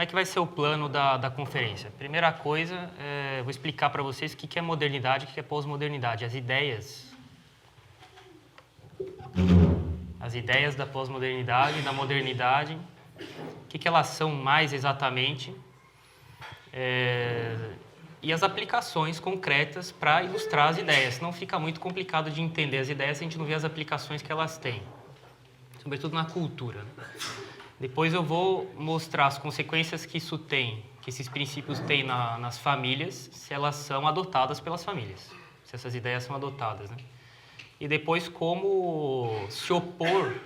como é que vai ser o plano da conferência? Primeira coisa, vou explicar para vocês o que é modernidade e o que é pós-modernidade. As ideias da pós-modernidade e da modernidade, o que elas são mais exatamente, e as aplicações concretas para ilustrar as ideias. Senão fica muito complicado de entender as ideias se a gente não vê as aplicações que elas têm, sobretudo na cultura. Depois eu vou mostrar as consequências que isso tem, que esses princípios têm nas famílias, se elas são adotadas pelas famílias, se essas ideias são adotadas, né? E depois como se opor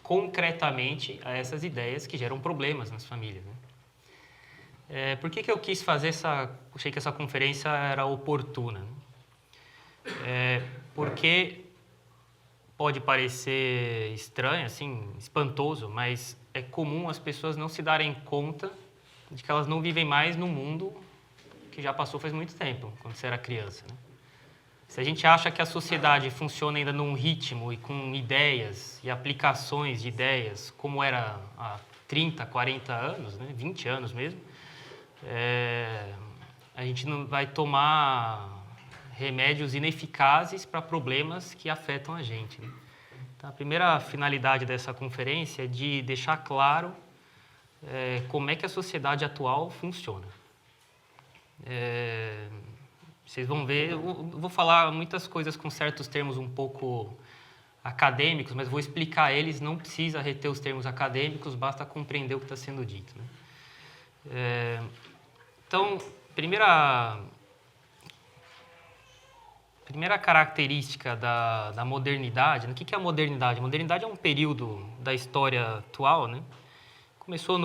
concretamente a essas ideias que geram problemas nas famílias, né? Por que eu quis fazer achei que essa conferência era oportuna? Porque pode parecer estranho, assim, espantoso, mas é comum as pessoas não se darem conta de que elas não vivem mais no mundo que já passou faz muito tempo, quando você era criança, né? Se a gente acha que a sociedade funciona ainda num ritmo e com ideias e aplicações de ideias como era há 30, 40 anos, né, 20 anos mesmo, a gente não vai tomar remédios ineficazes para problemas que afetam a gente, né? Então, a primeira finalidade dessa conferência é de deixar claro como é que a sociedade atual funciona. Vocês vão ver, eu vou falar muitas coisas com certos termos um pouco acadêmicos, mas vou explicar eles, não precisa reter os termos acadêmicos, basta compreender o que está sendo dito, né? Então, primeira característica da modernidade, né? O que é a modernidade? A modernidade é um período da história atual, né? Começou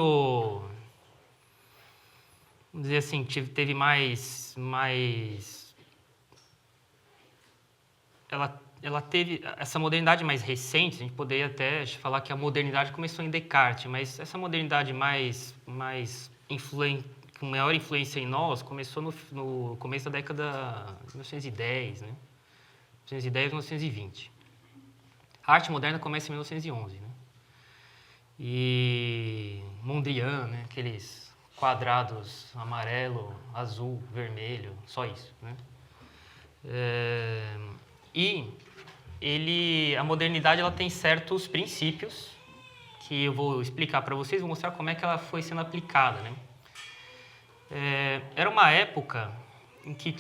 vamos dizer assim, teve ela teve essa modernidade mais recente, a gente poderia até falar que a modernidade começou em Descartes, mas essa modernidade com maior influência em nós começou no começo da década de 1910, né? 1910, 1920. A arte moderna começa em 1911, né? E Mondrian, né? Aqueles quadrados amarelo, azul, vermelho, só isso, né? A modernidade ela tem certos princípios que eu vou explicar para vocês, vou mostrar como é que ela foi sendo aplicada, né? Era uma época em que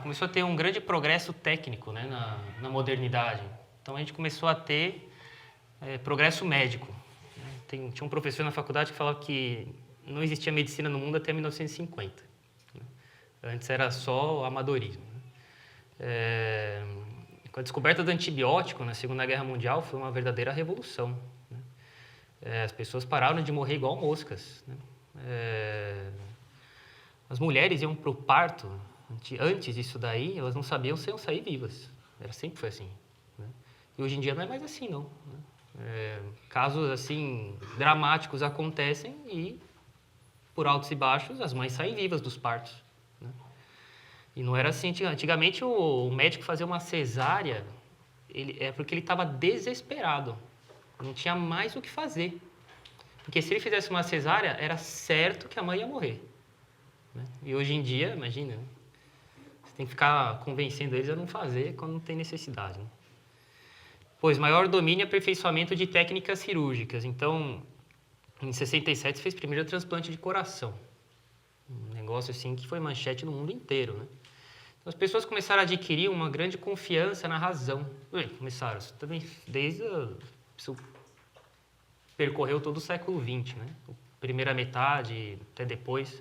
começou a ter um grande progresso técnico, né, na modernidade. Então a gente começou a ter progresso médico, né? Tinha um professor na faculdade que falava que não existia medicina no mundo até 1950. Né? Antes era só amadorismo. Né? Com a descoberta do antibiótico na Segunda Guerra Mundial foi uma verdadeira revolução. Né? As pessoas pararam de morrer igual moscas. Né? As mulheres iam para o parto, antes disso daí, elas não sabiam se iam sair vivas. Sempre foi assim. Né? E hoje em dia não é mais assim, não. Né? Casos assim dramáticos acontecem e, por altos e baixos, as mães saem vivas dos partos. Né? E não era assim. Antigamente, o médico fazia uma cesárea porque ele estava desesperado. Não tinha mais o que fazer. Porque se ele fizesse uma cesárea, era certo que a mãe ia morrer. Né? E hoje em dia, imagina, né? Você tem que ficar convencendo eles a não fazer quando não tem necessidade. Né? Pois, maior domínio e aperfeiçoamento de técnicas cirúrgicas. Então, em 67, fez o primeiro transplante de coração. Um negócio assim que foi manchete no mundo inteiro. Né? Então, as pessoas começaram a adquirir uma grande confiança na razão. Começaram, também desde isso percorreu todo o século XX, né? Primeira metade, até depois.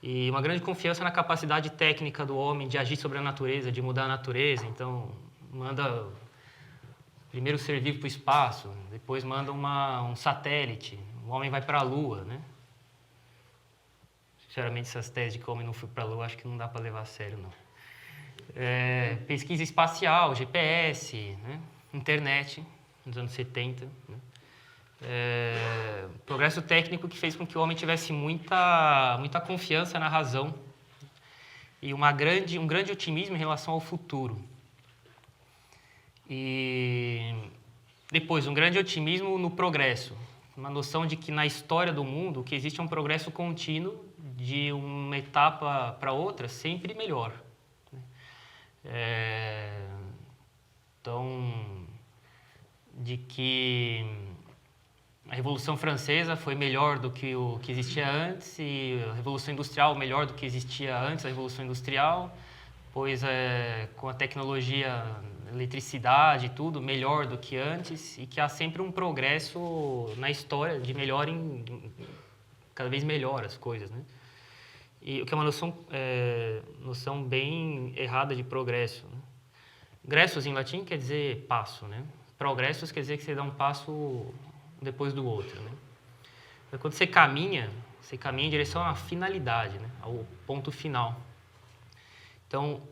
E uma grande confiança na capacidade técnica do homem de agir sobre a natureza, de mudar a natureza. Então, manda primeiro ser vivo para o espaço, depois manda um satélite, o homem vai para a Lua, né? Sinceramente, essas teses de que o homem não foi para a Lua, acho que não dá para levar a sério, não. Pesquisa espacial, GPS, né? Internet, nos anos 70, né? Progresso técnico que fez com que o homem tivesse muita confiança na razão e um grande otimismo em relação ao futuro. E depois, um grande otimismo no progresso, uma noção de que na história do mundo o que existe é um progresso contínuo de uma etapa para outra, sempre melhor. Então, de que a Revolução Francesa foi melhor do que o que existia antes e a Revolução Industrial melhor do que existia antes da Revolução Industrial, pois com a tecnologia, eletricidade e tudo, melhor do que antes e que há sempre um progresso na história de melhor cada vez melhor as coisas, né? E o que é uma noção bem errada de progresso, né? Gressus, em latim, quer dizer passo, né? Progressos quer dizer que você dá um passo depois do outro, né? Mas quando você caminha em direção à finalidade, né? Ao ponto final. Então,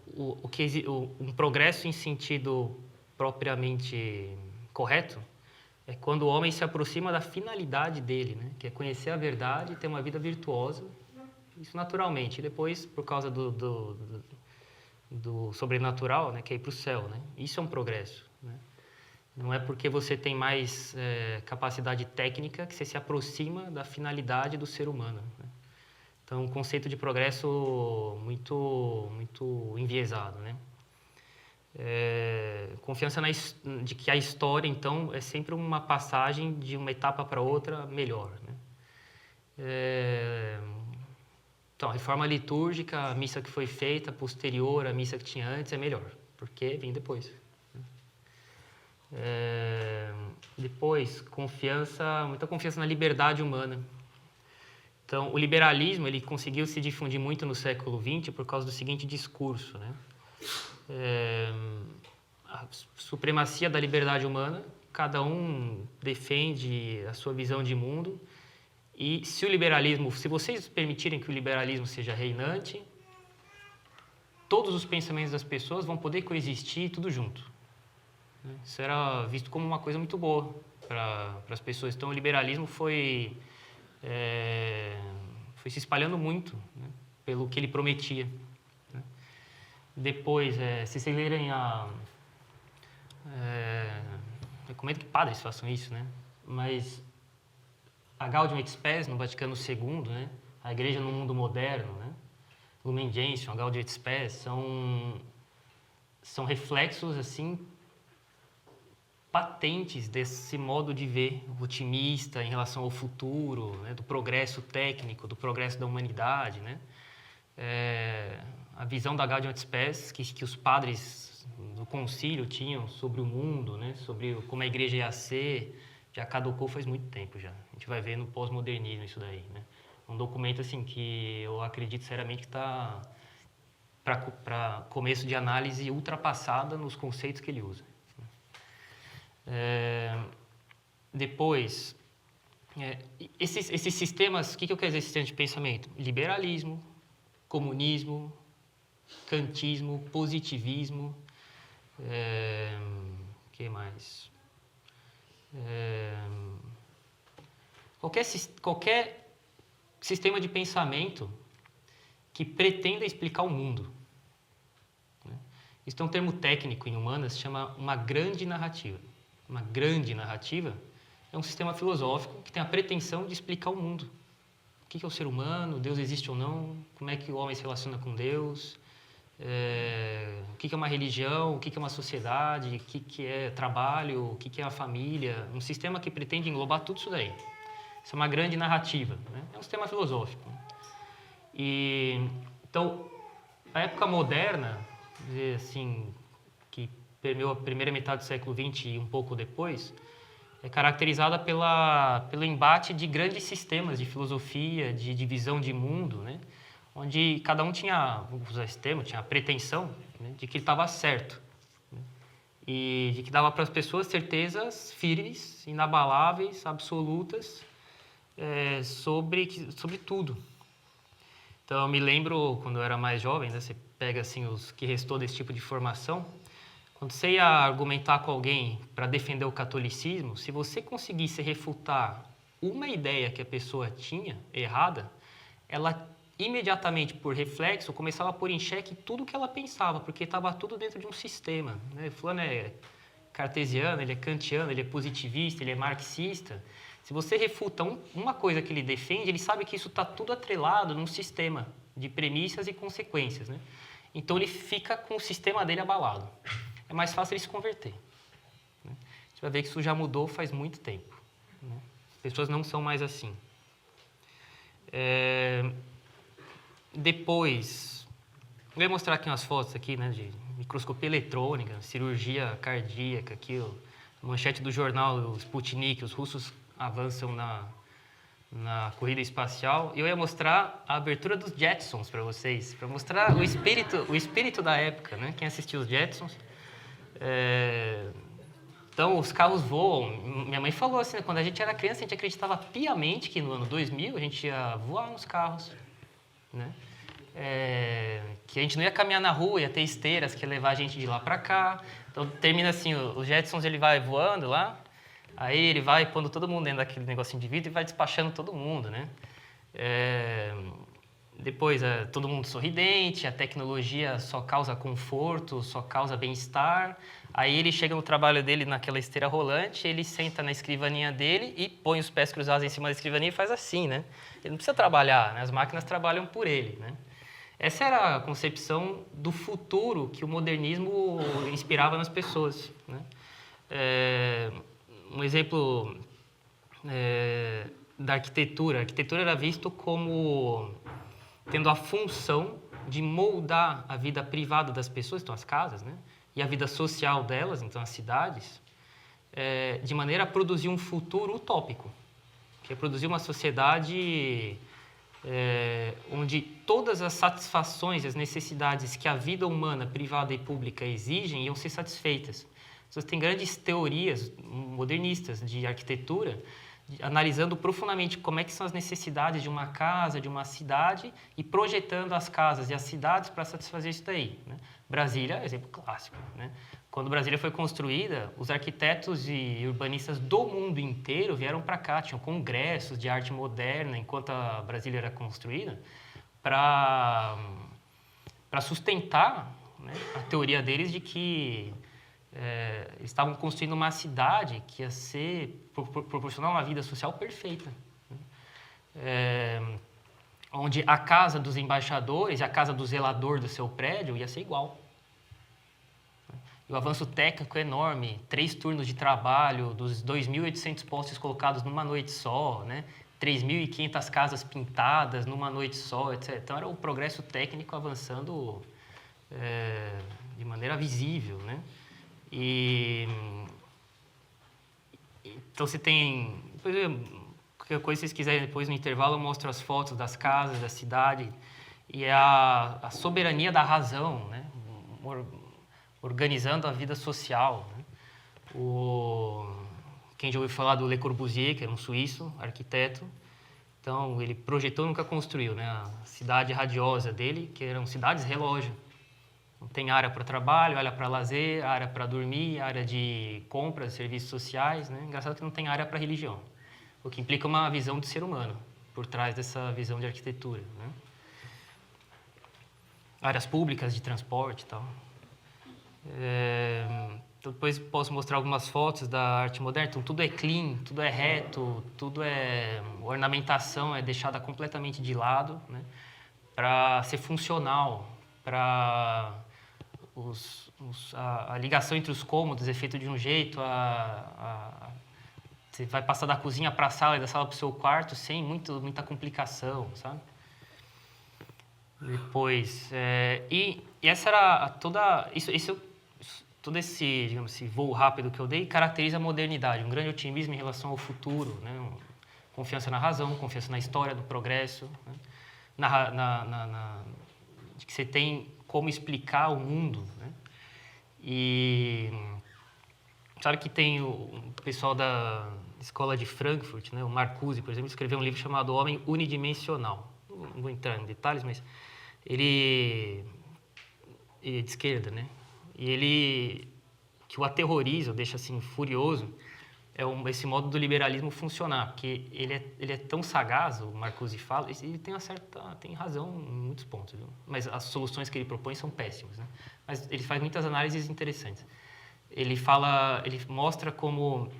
um progresso em sentido propriamente correto é quando o homem se aproxima da finalidade dele, né? Que é conhecer a verdade e ter uma vida virtuosa, isso naturalmente. E depois, por causa do sobrenatural, né? Que é ir para o céu, né? Isso é um progresso, né? Não é porque você tem mais capacidade técnica que você se aproxima da finalidade do ser humano, né? Então, um conceito de progresso muito, muito enviesado, né? Confiança de que a história, então, é sempre uma passagem de uma etapa para outra melhor, né? Então, a reforma litúrgica, a missa que foi feita posterior à missa que tinha antes é melhor, porque vem depois. Depois, muita confiança na liberdade humana. Então, o liberalismo ele conseguiu se difundir muito no século XX por causa do seguinte discurso, né? A supremacia da liberdade humana, cada um defende a sua visão de mundo e se vocês permitirem que o liberalismo seja reinante, todos os pensamentos das pessoas vão poder coexistir tudo junto. Isso era visto como uma coisa muito boa para as pessoas. Então, o liberalismo foi se espalhando muito, né, pelo que ele prometia, né? Depois, se vocês lerem recomendo que padres façam isso, né? Mas a Gaudium et Spes, no Vaticano II, né? A Igreja no Mundo Moderno, né? Lumen Gentium, a Gaudium et Spes, são reflexos, assim, patentes desse modo de ver otimista em relação ao futuro, né, do progresso técnico, do progresso da humanidade, né? A visão da Gaudium et Spes que os padres do concílio tinham sobre o mundo, né, sobre como a igreja ia ser, já caducou faz muito tempo já. A gente vai ver no pós-modernismo isso daí, né? Um documento assim que eu acredito seriamente que está para começo de análise ultrapassada nos conceitos que ele usa. Depois, esses sistemas, o que eu quero dizer sistema de pensamento? Liberalismo, comunismo, kantismo, positivismo, que mais? Qualquer sistema de pensamento que pretenda explicar o mundo, né? Isso tem um termo técnico em humanas, chama uma grande narrativa. Uma grande narrativa é um sistema filosófico que tem a pretensão de explicar o mundo. O que é o ser humano, Deus existe ou não, como é que o homem se relaciona com Deus, o que é uma religião, o que é uma sociedade, o que é trabalho, o que é a família. Um sistema que pretende englobar tudo isso daí. Isso é uma grande narrativa, né? É um sistema filosófico. Então, a época moderna, dizer assim, que permeou a primeira metade do século XX e um pouco depois, é caracterizada pelo embate de grandes sistemas de filosofia, de divisão de mundo, né? Onde cada um tinha, vamos usar esse termo, tinha a pretensão, né, de que ele estava certo, né? E de que dava para as pessoas certezas firmes, inabaláveis, absolutas, sobre tudo. Então, eu me lembro, quando eu era mais jovem, né, você pega assim, os que restou desse tipo de formação, quando você ia argumentar com alguém para defender o catolicismo, se você conseguisse refutar uma ideia que a pessoa tinha errada, ela imediatamente, por reflexo, começava a pôr em xeque tudo o que ela pensava, porque estava tudo dentro de um sistema, né? Fulano é cartesiano, ele é kantiano, ele é positivista, ele é marxista. Se você refuta uma coisa que ele defende, ele sabe que isso está tudo atrelado num sistema de premissas e consequências, né? Então, ele fica com o sistema dele abalado. É mais fácil ele se converter, né? Você vai ver que isso já mudou faz muito tempo, né? As pessoas não são mais assim. Depois, eu ia mostrar aqui umas fotos aqui, né, de microscopia eletrônica, cirurgia cardíaca, aqui, ó, manchete do jornal, o Sputnik, os russos avançam na corrida espacial. Eu ia mostrar a abertura dos Jetsons para vocês, para mostrar o espírito da época, né? Quem assistiu os Jetsons. Então, os carros voam. Minha mãe falou assim, né, quando a gente era criança, a gente acreditava piamente que no ano 2000 a gente ia voar nos carros, né? Que a gente não ia caminhar na rua, ia ter esteiras que ia levar a gente de lá para cá. Então, termina assim, o Jetsons ele vai voando lá, aí ele vai pondo todo mundo dentro daquele negocinho de vidro e vai despachando todo mundo, né? Depois, todo mundo sorridente, a tecnologia só causa conforto, só causa bem-estar. Aí ele chega no trabalho dele naquela esteira rolante, ele senta na escrivaninha dele e põe os pés cruzados em cima da escrivaninha e faz assim, né? Ele não precisa trabalhar, né? As máquinas trabalham por ele, né? Essa era a concepção do futuro que o modernismo inspirava nas pessoas, né? Um exemplo da arquitetura. A arquitetura era visto como tendo a função de moldar a vida privada das pessoas, então as casas, né? E a vida social delas, então as cidades, de maneira a produzir um futuro utópico, que é produzir uma sociedade onde todas as satisfações, as necessidades que a vida humana, privada e pública exigem, iam ser satisfeitas. Você tem grandes teorias modernistas de arquitetura, analisando profundamente como é que são as necessidades de uma casa, de uma cidade, e projetando as casas e as cidades para satisfazer isso daí, né? Brasília é exemplo clássico, né? Quando Brasília foi construída, os arquitetos e urbanistas do mundo inteiro vieram para cá, tinham congressos de arte moderna enquanto a Brasília era construída, para sustentar, né, a teoria deles de que eles estavam construindo uma cidade que ia proporcionar uma vida social perfeita, né? Onde a casa dos embaixadores e a casa do zelador do seu prédio ia ser igual. E o avanço técnico é enorme, 3 turnos de trabalho, dos 2.800 postes colocados numa noite só, né? 3.500 casas pintadas numa noite só, etc. Então, era o progresso técnico avançando de maneira visível, né? Então, você tem... Qualquer coisa, se vocês quiserem, depois no intervalo eu mostro as fotos das casas, da cidade. E é a soberania da razão, né? Organizando a vida social, né? Quem já ouviu falar do Le Corbusier, que era um suíço, arquiteto, então ele projetou e nunca construiu, né? A cidade radiosa dele, que eram cidades relógio. Não tem área para trabalho, área para lazer, área para dormir, área de compras, serviços sociais, né? Engraçado que não tem área para religião, o que implica uma visão de ser humano por trás dessa visão de arquitetura, né? Áreas públicas de transporte e tal. Então, depois posso mostrar algumas fotos da arte moderna. Então, tudo é clean, tudo é reto, ornamentação é deixada completamente de lado, né? Para ser funcional, para a ligação entre os cômodos é feita de um jeito, você vai passar da cozinha para a sala e da sala para o seu quarto sem muita complicação, sabe? Depois, e essa era todo esse, digamos, esse voo rápido que eu dei caracteriza a modernidade, um grande otimismo em relação ao futuro, né? Confiança na razão, confiança na história do progresso, né? De que você tem como explicar o mundo, né? E sabe que tem o pessoal da escola de Frankfurt, né? O Marcuse, por exemplo, escreveu um livro chamado Homem Unidimensional. Não vou entrar em detalhes, mas ele é de esquerda, né? E ele, que o aterroriza, o deixa assim furioso, esse modo do liberalismo funcionar, porque ele é tão sagaz, o Marcuse fala, ele tem razão em muitos pontos, viu? Mas as soluções que ele propõe são péssimas, né? Mas ele faz muitas análises interessantes. Ele mostra como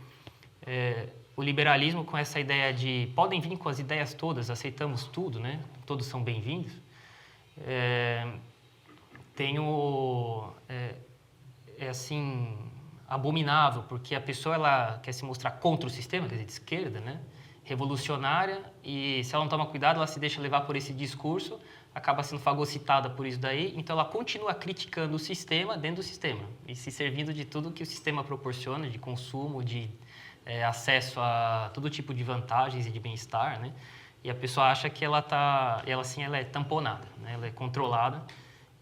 o liberalismo com essa ideia de podem vir com as ideias todas, aceitamos tudo, né? Todos são bem-vindos. É assim, abominável, porque a pessoa ela quer se mostrar contra o sistema, quer dizer, de esquerda, né? Revolucionária, e se ela não toma cuidado, ela se deixa levar por esse discurso, acaba sendo fagocitada por isso daí, então ela continua criticando o sistema dentro do sistema e se servindo de tudo que o sistema proporciona, de consumo, de acesso a todo tipo de vantagens e de bem-estar, né? E a pessoa acha que ela é tamponada, né? Ela é controlada,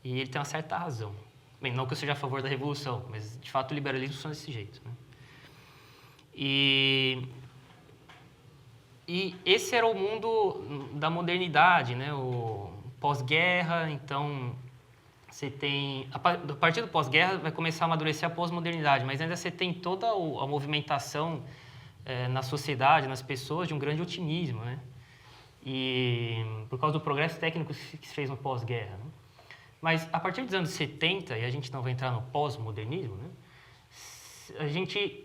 e ele tem uma certa razão. Bem, não que eu seja a favor da revolução, mas de fato o liberalismo funciona desse jeito, né? E esse era o mundo da modernidade, né? O pós-guerra, então você tem... A partir do pós-guerra vai começar a amadurecer a pós-modernidade, mas ainda você tem toda a movimentação na sociedade, nas pessoas, de um grande otimismo, né? E por causa do progresso técnico que se fez no pós-guerra, né? Mas a partir dos anos 70, e a gente não vai entrar no pós-modernismo, né?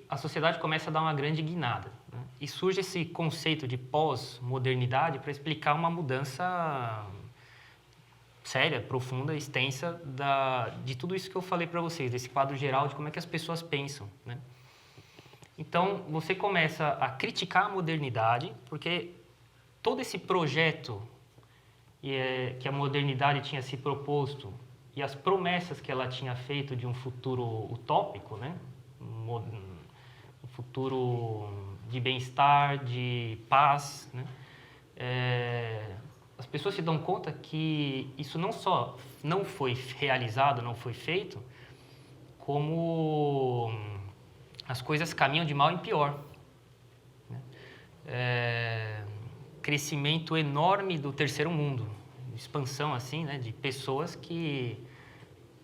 A sociedade começa a dar uma grande guinada, né? E surge esse conceito de pós-modernidade para explicar uma mudança séria, profunda, extensa de tudo isso que eu falei para vocês, desse quadro geral de como é que as pessoas pensam, né? Então, você começa a criticar a modernidade, porque todo esse projeto que a modernidade tinha se proposto e as promessas que ela tinha feito de um futuro utópico, né? Um futuro de bem-estar, de paz, né? As pessoas se dão conta que isso não só não foi realizado, não foi feito, como as coisas caminham de mal em pior, né? Crescimento enorme do terceiro mundo, expansão assim, né, de pessoas que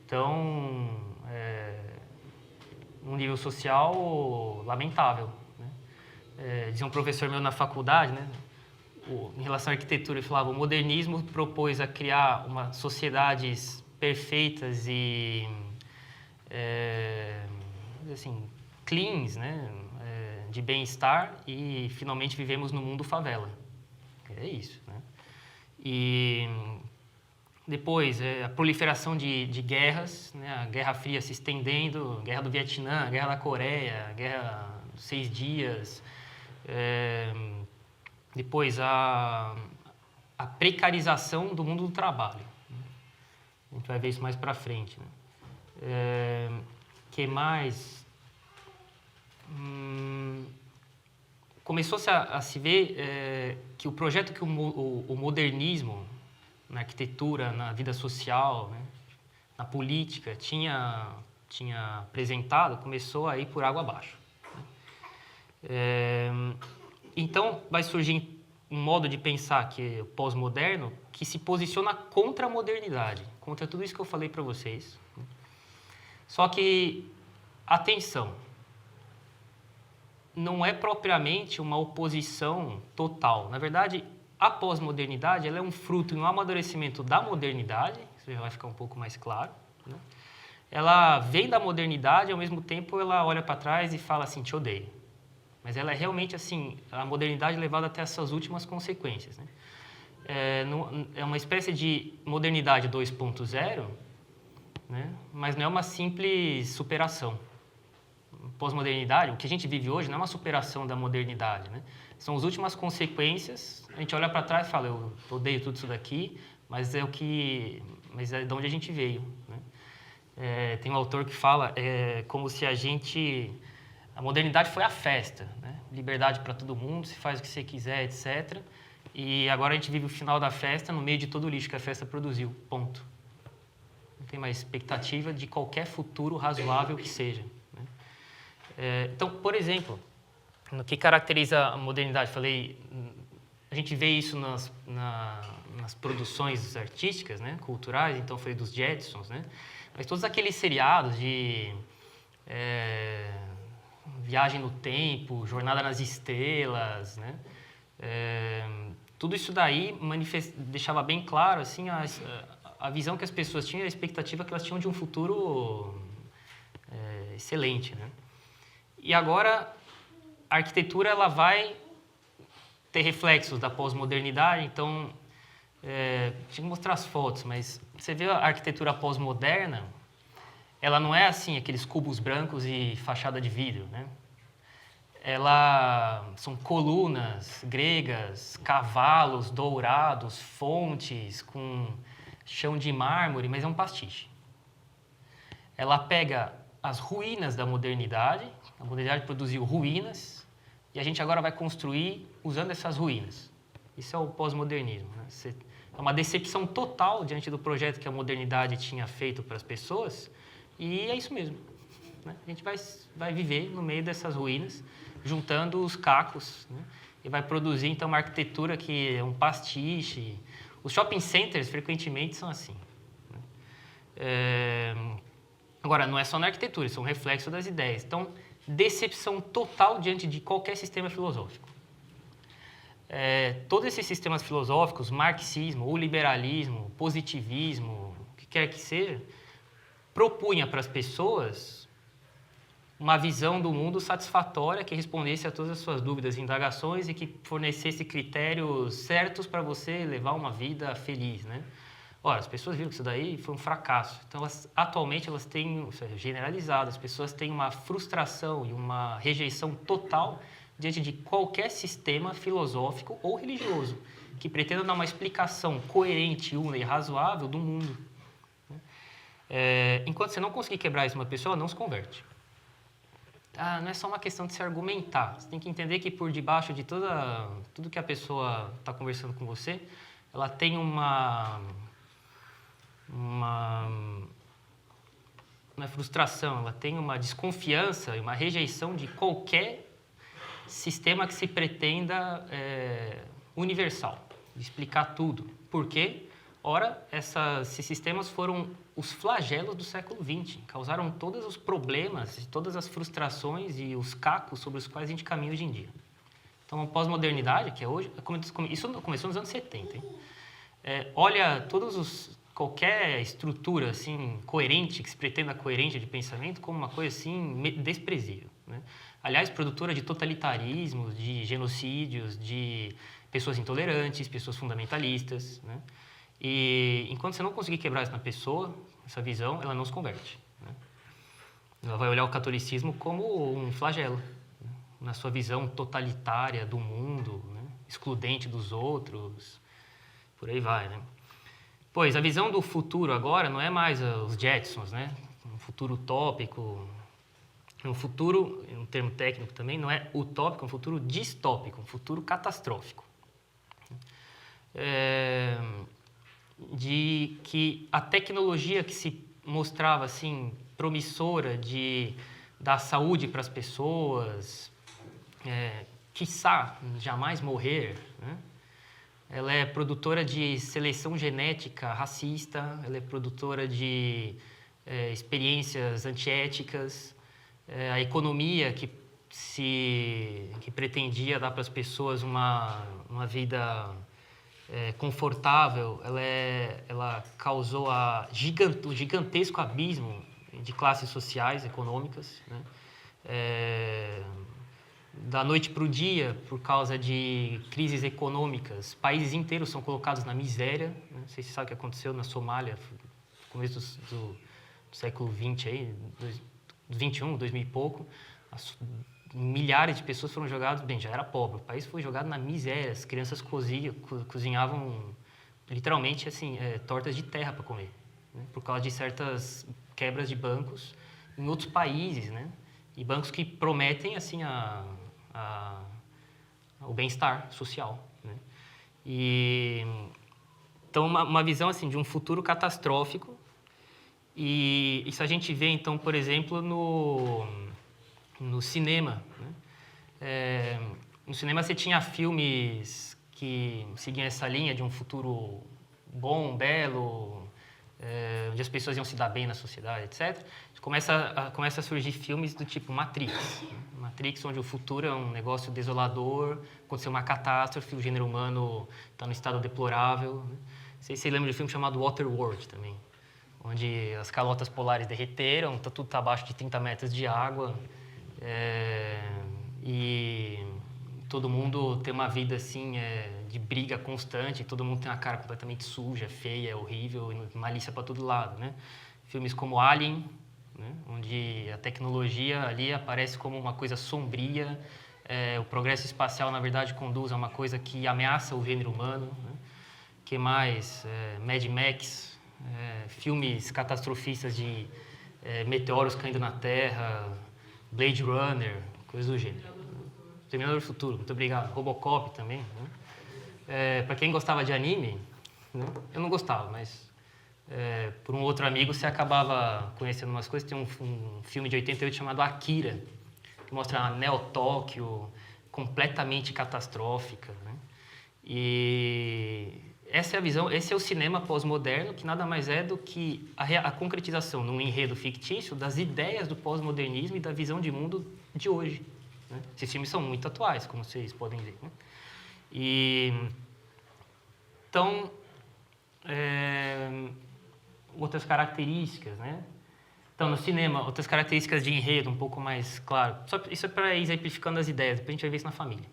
estão num nível social lamentável, né? Dizia um professor meu na faculdade, né, em relação à arquitetura, ele falava: o modernismo propôs a criar sociedades perfeitas e assim, cleans, né, de bem-estar, e finalmente vivemos no mundo favela. É isso, né? E depois, a proliferação de guerras, né? A Guerra Fria se estendendo, a Guerra do Vietnã, a Guerra da Coreia, a Guerra dos 6 Dias. Depois, a precarização do mundo do trabalho. A gente vai ver isso mais para frente, né? Que mais? Começou-se a se ver que o projeto que o modernismo na arquitetura, na vida social, né, na política tinha apresentado, começou a ir por água abaixo, né? Então vai surgir um modo de pensar que é o pós-moderno, que se posiciona contra a modernidade, contra tudo isso que eu falei para vocês, né? Só que, atenção, não é propriamente uma oposição total. Na verdade, a pós-modernidade ela é um fruto e um amadurecimento da modernidade, isso já vai ficar um pouco mais claro, né? Ela vem da modernidade, ao mesmo tempo ela olha para trás e fala assim: te odeio. Mas ela é realmente assim, a modernidade levada até essas últimas consequências, né? É uma espécie de modernidade 2.0, né? Mas não é uma simples superação. Pós-modernidade, o que a gente vive hoje não é uma superação da modernidade, né? São as últimas consequências. A gente olha para trás e fala: eu odeio tudo isso daqui, mas é de onde a gente veio, né? Tem um autor que fala como se a modernidade foi a festa, né? Liberdade para todo mundo, se faz o que você quiser, etc. E agora a gente vive o final da festa no meio de todo o lixo que a festa produziu, ponto. Não tem mais expectativa de qualquer futuro razoável que seja, né? Então, por exemplo, no que caracteriza a modernidade, a gente vê isso nas produções artísticas, né, culturais, então falei dos Jetsons, né, mas todos aqueles seriados de Viagem no Tempo, Jornada nas Estrelas, né, tudo isso daí deixava bem claro assim, a visão que as pessoas tinham, a expectativa que elas tinham de um futuro excelente, né? E agora a arquitetura ela vai ter reflexos da pós-modernidade, então, tinha que mostrar as fotos, mas você vê a arquitetura pós-moderna, ela não é assim, aqueles cubos brancos e fachada de vidro, né? São colunas gregas, cavalos dourados, fontes com chão de mármore, mas é um pastiche. Ela pega as ruínas da modernidade, a modernidade produziu ruínas, e a gente agora vai construir usando essas ruínas. Isso é o pós-modernismo, né? É uma decepção total diante do projeto que a modernidade tinha feito para as pessoas, e é isso mesmo, né? A gente vai viver no meio dessas ruínas, juntando os cacos, né? E vai produzir, então, uma arquitetura que é um pastiche. Os shopping centers, frequentemente, são assim, né? Agora, não é só na arquitetura, isso é um reflexo das ideias. Então, decepção total diante de qualquer sistema filosófico. Todos esses sistemas filosóficos, marxismo, ou liberalismo, positivismo, o que quer que seja, propunha para as pessoas uma visão do mundo satisfatória que respondesse a todas as suas dúvidas e indagações e que fornecesse critérios certos para você levar uma vida feliz, né? Ora, as pessoas viram que isso daí foi um fracasso. Então, atualmente, elas têm, generalizado, as pessoas têm uma frustração e uma rejeição total diante de qualquer sistema filosófico ou religioso que pretenda dar uma explicação coerente, una e razoável do mundo. Enquanto você não conseguir quebrar isso numa pessoa, ela não se converte. Não é só uma questão de se argumentar. Você tem que entender que por debaixo de tudo que a pessoa está conversando com você, ela tem uma frustração, ela tem uma desconfiança e uma rejeição de qualquer sistema que se pretenda universal, de explicar tudo. Por quê? Ora, esses sistemas foram os flagelos do século XX, causaram todos os problemas, todas as frustrações e os cacos sobre os quais a gente caminha hoje em dia. Então, a pós-modernidade, que é hoje, isso começou nos anos 70, hein? Olha qualquer estrutura assim, coerente, que se pretenda coerente de pensamento, como uma coisa assim, desprezível, né? Aliás, produtora de totalitarismos, de genocídios, de pessoas intolerantes, pessoas fundamentalistas, né? E enquanto você não conseguir quebrar isso na pessoa, essa visão, ela não se converte, né? Ela vai olhar o catolicismo como um flagelo, né? Na sua visão totalitária do mundo, né? Excludente dos outros, por aí vai, né? Pois, a visão do futuro agora não é mais os Jetsons, né? Um futuro utópico, um futuro, um termo técnico também, não é utópico, é um futuro distópico, um futuro catastrófico. De que a tecnologia que se mostrava assim promissora de dar saúde para as pessoas, quiçá jamais morrer, né? Ela é produtora de seleção genética racista, ela é produtora de experiências antiéticas, a economia que pretendia dar para as pessoas uma vida confortável, ela causou o gigantesco abismo de classes sociais, econômicas, né? Da noite para o dia, por causa de crises econômicas, países inteiros são colocados na miséria, né? Não sei se você sabe o que aconteceu na Somália, no começo do século XX, aí, 21, 2000 e pouco. Milhares de pessoas foram jogadas, já era pobre, o país foi jogado na miséria, as crianças cozinhavam literalmente assim, tortas de terra para comer, né? Por causa de certas quebras de bancos em outros países, né? E bancos que prometem assim o bem-estar social, né? Então, uma visão assim, de um futuro catastrófico, e isso a gente vê, então, por exemplo, no cinema, né? No cinema você tinha filmes que seguiam essa linha de um futuro bom, belo, onde as pessoas iam se dar bem na sociedade, etc. Começa a surgir filmes do tipo Matrix. Matrix, onde o futuro é um negócio desolador, aconteceu uma catástrofe, o gênero humano está num estado deplorável, né? Não sei se você lembra de um filme chamado Waterworld também, onde as calotas polares derreteram, tudo está abaixo de 30 metros de água, E todo mundo tem uma vida assim de briga constante, todo mundo tem uma cara completamente suja, feia, horrível, e malícia para todo lado, né? Filmes como Alien, né? Onde a tecnologia ali aparece como uma coisa sombria, o progresso espacial na verdade conduz a uma coisa que ameaça o gênero humano, né? Que mais? Mad Max, filmes catastrofistas de meteoros caindo na Terra, Blade Runner, coisas do gênero. Terminador do Futuro, muito obrigado. Robocop também. Né? Para quem gostava de anime, né? Eu não gostava, mas por um outro amigo você acabava conhecendo umas coisas. Tem um filme de 88 chamado Akira, que mostra a Neo-Tóquio completamente catastrófica. Né? E essa é a visão, esse é o cinema pós-moderno, que nada mais é do que a concretização num enredo fictício das ideias do pós-modernismo e da visão de mundo de hoje. Né? Esses filmes são muito atuais, como vocês podem ver. Né? Então, outras características, né? Então, no cinema, outras características de enredo, um pouco mais claro. Isso é para ir exemplificando as ideias, depois a gente vai ver isso na família.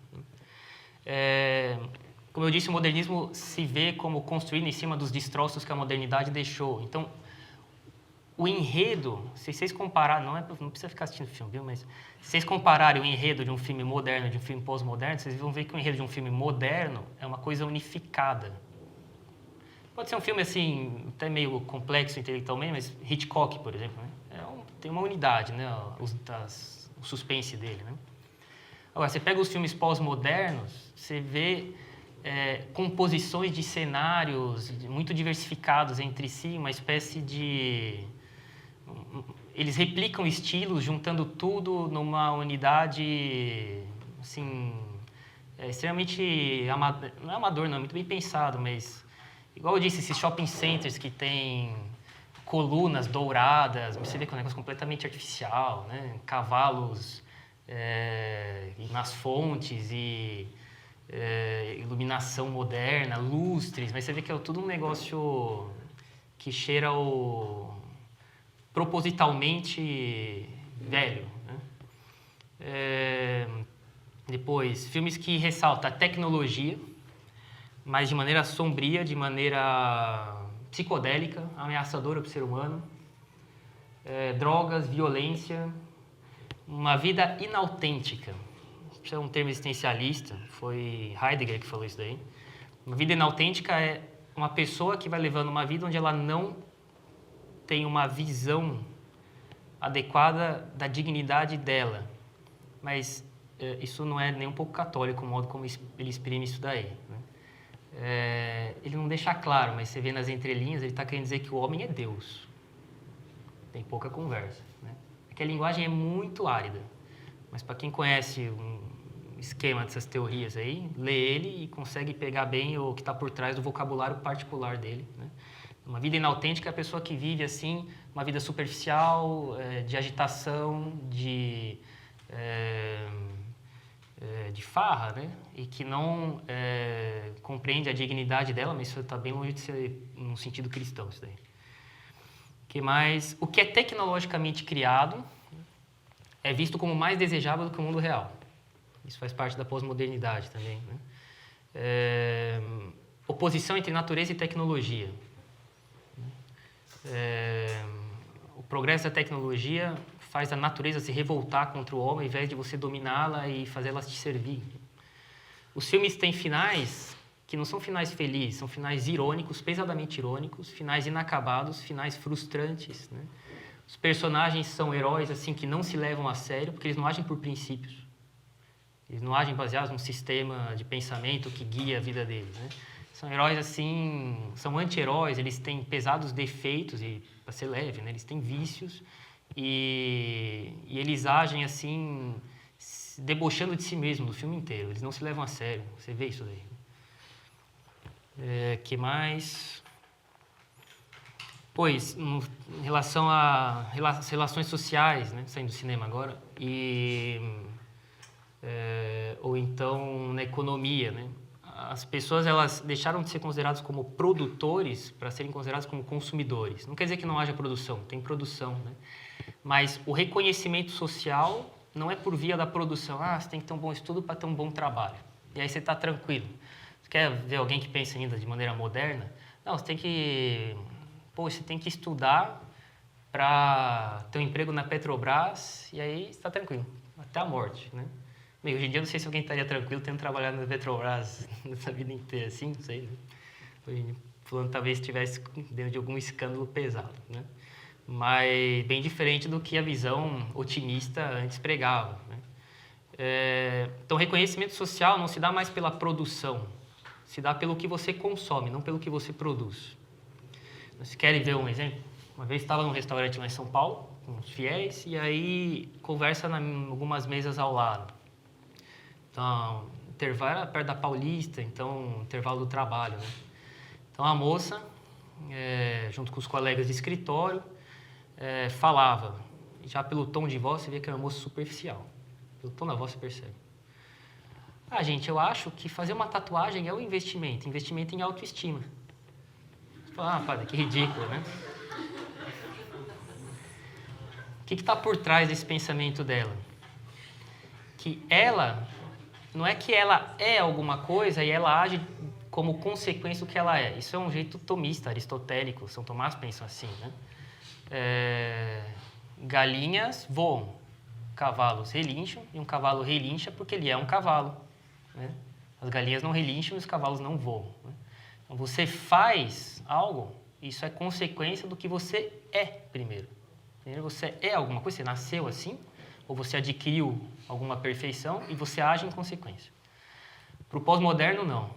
Como eu disse, o modernismo se vê como construído em cima dos destroços que a modernidade deixou. Então, o enredo, se vocês compararem, não precisa ficar assistindo o filme, viu? Mas se vocês compararem o enredo de um filme moderno e de um filme pós-moderno, vocês vão ver que o enredo de um filme moderno é uma coisa unificada. Pode ser um filme, assim, até meio complexo intelectualmente, mas Hitchcock, por exemplo, né? Tem uma unidade, né? O suspense dele, né? Agora, você pega os filmes pós-modernos, você vê composições de cenários muito diversificados entre si, uma espécie de... Eles replicam estilos, juntando tudo numa unidade, assim, extremamente não é amador, não, é muito bem pensado, mas, igual eu disse, esses shopping centers que tem colunas douradas, você vê que é um negócio completamente artificial, né? Cavalos nas fontes e iluminação moderna, lustres, mas você vê que é tudo um negócio que cheira propositalmente velho. Né? Depois, filmes que ressaltam a tecnologia, mas de maneira sombria, de maneira psicodélica, ameaçadora para o ser humano. Drogas, violência, uma vida inautêntica. Isso é um termo existencialista, foi Heidegger que falou isso daí. Uma vida inautêntica é uma pessoa que vai levando uma vida onde ela não tem uma visão adequada da dignidade dela. Mas isso não é nem um pouco católico, o modo como ele exprime isso daí. Né? Ele não deixa claro, mas você vê nas entrelinhas, ele está querendo dizer que o homem é Deus. Tem pouca conversa. Né? Porque a linguagem é muito árida. Mas para quem conhece um esquema dessas teorias aí, lê ele e consegue pegar bem o que está por trás do vocabulário particular dele. Né? Uma vida inautêntica é a pessoa que vive assim, uma vida superficial, de agitação, de farra, né? E que não compreende a dignidade dela, mas isso está bem longe de ser num sentido cristão, isso daí. Que mais? O que é tecnologicamente criado é visto como mais desejável do que o mundo real. Isso faz parte da pós-modernidade também. Né? Oposição entre natureza e tecnologia. O progresso da tecnologia faz a natureza se revoltar contra o homem, ao invés de você dominá-la e fazê-la te servir. Os filmes têm finais que não são finais felizes, são finais irônicos, pesadamente irônicos, finais inacabados, finais frustrantes. Né? Os personagens são heróis assim que não se levam a sério, porque eles não agem por princípios. Eles não agem baseados num sistema de pensamento que guia a vida deles. Né? São heróis assim, são anti-heróis, eles têm pesados defeitos, e para ser leve, né? Eles têm vícios e eles agem assim, debochando de si mesmo no filme inteiro. Eles não se levam a sério, você vê isso daí. Que mais? Pois, em relação às relações sociais, né? Saindo do cinema agora, ou então na economia, né? As pessoas elas deixaram de ser consideradas como produtores para serem consideradas como consumidores. Não quer dizer que não haja produção, tem produção, né? Mas o reconhecimento social não é por via da produção. Você tem que ter um bom estudo para ter um bom trabalho. E aí você está tranquilo. Você quer ver alguém que pensa ainda de maneira moderna? Não, você tem que estudar para ter um emprego na Petrobras e aí está tranquilo, até a morte, né? Bem, hoje em dia eu não sei se alguém estaria tranquilo tendo trabalhado na Petrobras nessa vida inteira, assim, não sei. Né? Hoje, fulano talvez estivesse dentro de algum escândalo pesado, né? Mas bem diferente do que a visão otimista antes pregava, né? Então, reconhecimento social não se dá mais pela produção, se dá pelo que você consome, não pelo que você produz. Vocês querem ver um exemplo? Uma vez estava num restaurante lá em São Paulo, com os fiéis, e aí conversa em algumas mesas ao lado. Então, o intervalo era perto da Paulista, então, intervalo do trabalho, né? Então, a moça, junto com os colegas de escritório, falava. Já pelo tom de voz, você vê que é uma moça superficial. Pelo tom da voz, você percebe. Gente, eu acho que fazer uma tatuagem é um investimento em autoestima. Você fala, padre, que ridículo, né? O que está por trás desse pensamento dela? Que ela, não é que ela é alguma coisa e ela age como consequência do que ela é. Isso é um jeito tomista, aristotélico. São Tomás pensa assim, né? Galinhas voam, cavalos relincham, e um cavalo relincha porque ele é um cavalo, né? As galinhas não relincham e os cavalos não voam, né? Então, você faz algo, isso é consequência do que você é primeiro. Primeiro você é alguma coisa, você nasceu assim, ou você adquiriu alguma perfeição e você age em consequência. Para o pós-moderno, não.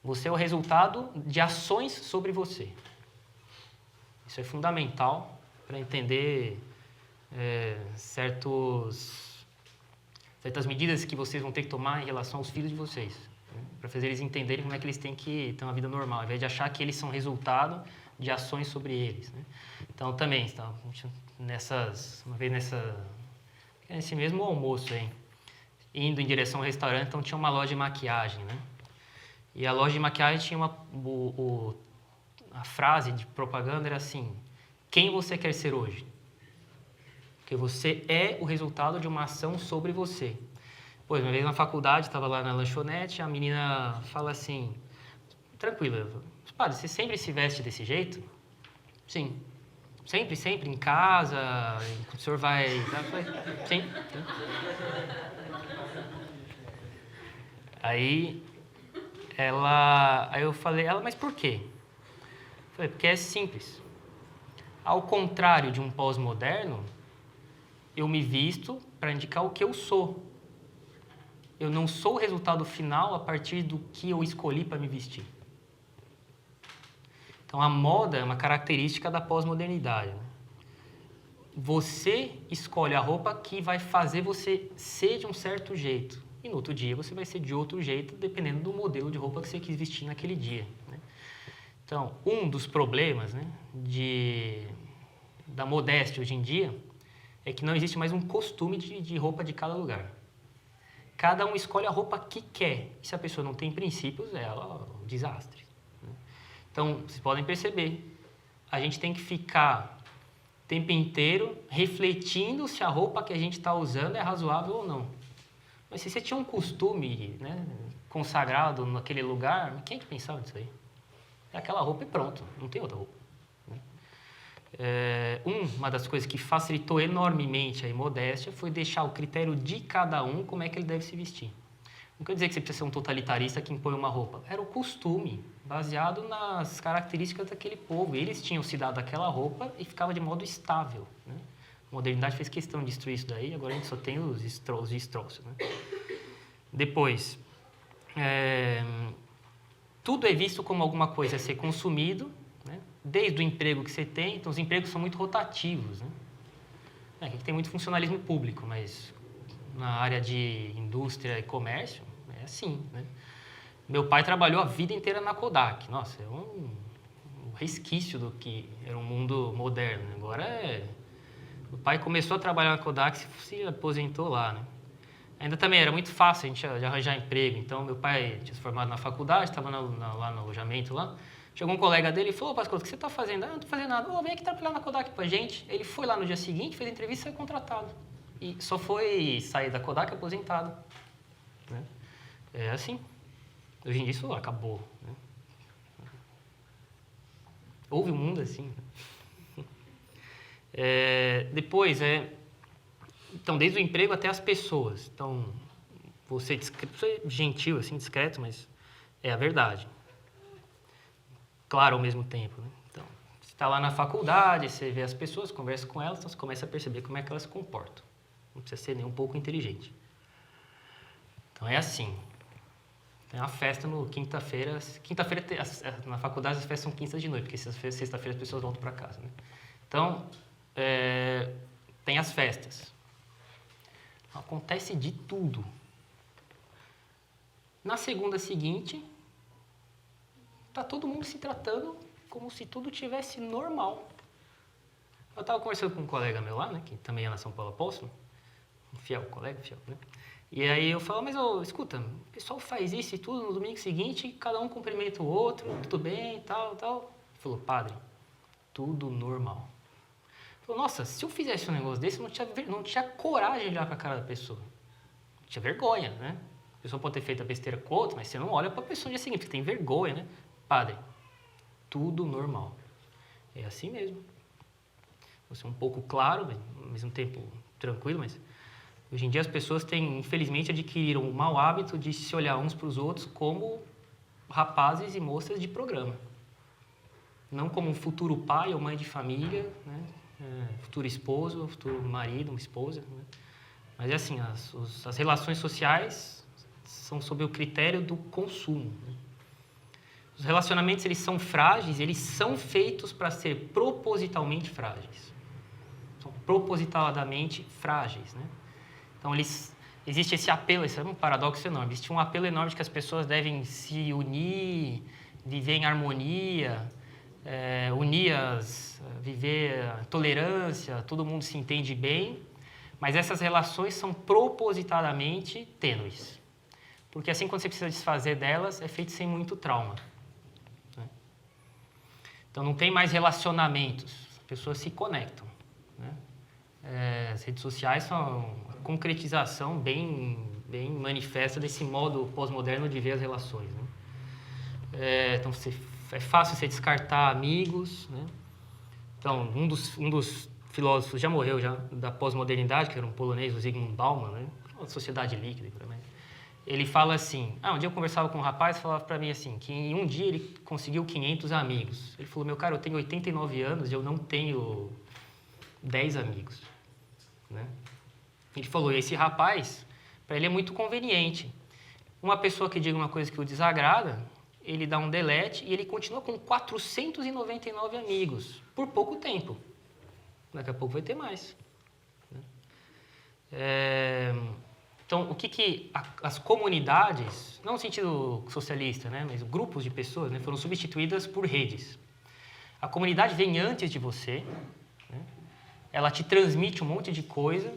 Você é o resultado de ações sobre você. Isso é fundamental para entender certas medidas que vocês vão ter que tomar em relação aos filhos de vocês, né? Para fazer eles entenderem como é que eles têm que ter uma vida normal, ao invés de achar que eles são resultado de ações sobre eles, né? Então, também, uma vez nesse mesmo almoço aí, indo em direção ao restaurante, então tinha uma loja de maquiagem, né? E a loja de maquiagem tinha a frase de propaganda era assim: quem você quer ser hoje? Porque você é o resultado de uma ação sobre você. Pois, uma vez na faculdade, estava lá na lanchonete, a menina fala assim, tranquila, padre, você sempre se veste desse jeito? Sim. Sempre, em casa, o senhor vai... Sim. Aí eu falei, mas por quê? Eu falei, porque é simples. Ao contrário de um pós-moderno, eu me visto para indicar o que eu sou. Eu não sou o resultado final a partir do que eu escolhi para me vestir. Então, a moda é uma característica da pós-modernidade. Você escolhe a roupa que vai fazer você ser de um certo jeito. E no outro dia você vai ser de outro jeito, dependendo do modelo de roupa que você quis vestir naquele dia, né? Então, um dos problemas, né, da modéstia hoje em dia é que não existe mais um costume de roupa de cada lugar. Cada um escolhe a roupa que quer. E se a pessoa não tem princípios, é um desastre, né? Então, vocês podem perceber, a gente tem que ficar o tempo inteiro refletindo se a roupa que a gente está usando é razoável ou não. Mas se você tinha um costume, né, consagrado naquele lugar, quem é que pensava nisso aí? É aquela roupa e pronto, não tem outra roupa, né? Uma das coisas que facilitou enormemente a imodéstia foi deixar o critério de cada um como é que ele deve se vestir. Não quer dizer que você precisa ser um totalitarista que impõe uma roupa. Era o costume, baseado nas características daquele povo. Eles tinham se dado aquela roupa e ficava de modo estável, né? A modernidade fez questão de destruir isso daí, agora a gente só tem os destroços, né? Depois, tudo é visto como alguma coisa a ser consumido, né? Desde o emprego que você tem, então os empregos são muito rotativos, né? Aqui tem muito funcionalismo público, mas na área de indústria e comércio é assim, né? Meu pai trabalhou a vida inteira na Kodak. Nossa, é um resquício do que era um mundo moderno. Agora o pai começou a trabalhar na Kodak, se aposentou lá, né? Ainda também era muito fácil a gente de arranjar emprego. Então, meu pai tinha se formado na faculdade, estava lá no alojamento lá. Chegou um colega dele e falou: Pascoal, o que você está fazendo? Não estou fazendo nada. Vem aqui trabalhar na Kodak para a gente. Ele foi lá no dia seguinte, fez a entrevista e foi contratado. e só foi sair da Kodak aposentado. Né? É assim. Hoje em dia isso acabou. Né? Houve um mundo assim. Depois, então, desde o emprego até as pessoas. Então, você é gentil, assim, discreto, mas é a verdade. Claro, ao mesmo tempo. Né? Então, você está lá na faculdade, você vê as pessoas, conversa com elas, então você começa a perceber como é que elas se comportam. Não precisa ser nem um pouco inteligente. Então, é assim. Tem uma festa no quinta-feira. Quinta-feira, na faculdade, as festas são quinta de noite, porque sexta-feira as pessoas voltam para casa. Né? Então, tem as festas. Acontece de tudo. Na segunda seguinte, está todo mundo se tratando como se tudo tivesse normal. Eu estava conversando com um colega meu lá, né, que também é na São Paulo Apóstolo, um fiel colega, né? E aí eu falo, mas escuta, o pessoal faz isso e tudo, no domingo seguinte, cada um cumprimenta o outro, tudo bem, tal. Ele falou, padre, tudo normal. Ele falou, nossa, se eu fizesse um negócio desse, eu não tinha coragem de olhar para a cara da pessoa. Tinha vergonha, né? A pessoa pode ter feito a besteira com o outro, mas você não olha para a pessoa no dia seguinte, porque tem vergonha, né? Padre, tudo normal. É assim mesmo. Você é um pouco claro, ao mesmo tempo tranquilo, mas hoje em dia as pessoas têm, infelizmente, adquiriram o mau hábito de se olhar uns para os outros como rapazes e moças de programa. Não como um futuro pai ou mãe de família, né? Futuro esposo, futuro marido, uma esposa. Né? Mas é assim, as relações sociais são sob o critério do consumo. Né? Os relacionamentos, eles são frágeis, eles são feitos para ser propositalmente frágeis. São propositadamente frágeis, né? Então, existe esse apelo, esse é um paradoxo enorme, existe um apelo enorme de que as pessoas devem se unir, viver em harmonia, viver a tolerância, todo mundo se entende bem, mas essas relações são propositadamente tênues. Porque assim, quando você precisa desfazer delas, é feito sem muito trauma. Né? Então, não tem mais relacionamentos, as pessoas se conectam. Né? As redes sociais são a concretização bem manifesta desse modo pós-moderno de ver as relações. Né? Então, é fácil você descartar amigos. Né? Então, um dos filósofos já morreu já, da pós-modernidade, que era um polonês, o Zygmunt Bauman, né? Uma sociedade líquida. Ele fala assim, um dia eu conversava com um rapaz e falava para mim assim, que em um dia ele conseguiu 500 amigos. Ele falou, meu cara, eu tenho 89 anos e eu não tenho 10 amigos. Né? Ele falou, esse rapaz, para ele é muito conveniente. Uma pessoa que diga uma coisa que o desagrada, ele dá um delete e ele continua com 499 amigos, por pouco tempo. Daqui a pouco vai ter mais. Então, o que as comunidades, não no sentido socialista, né, mas grupos de pessoas, né, foram substituídas por redes. A comunidade vem antes de você, né, ela te transmite um monte de coisa,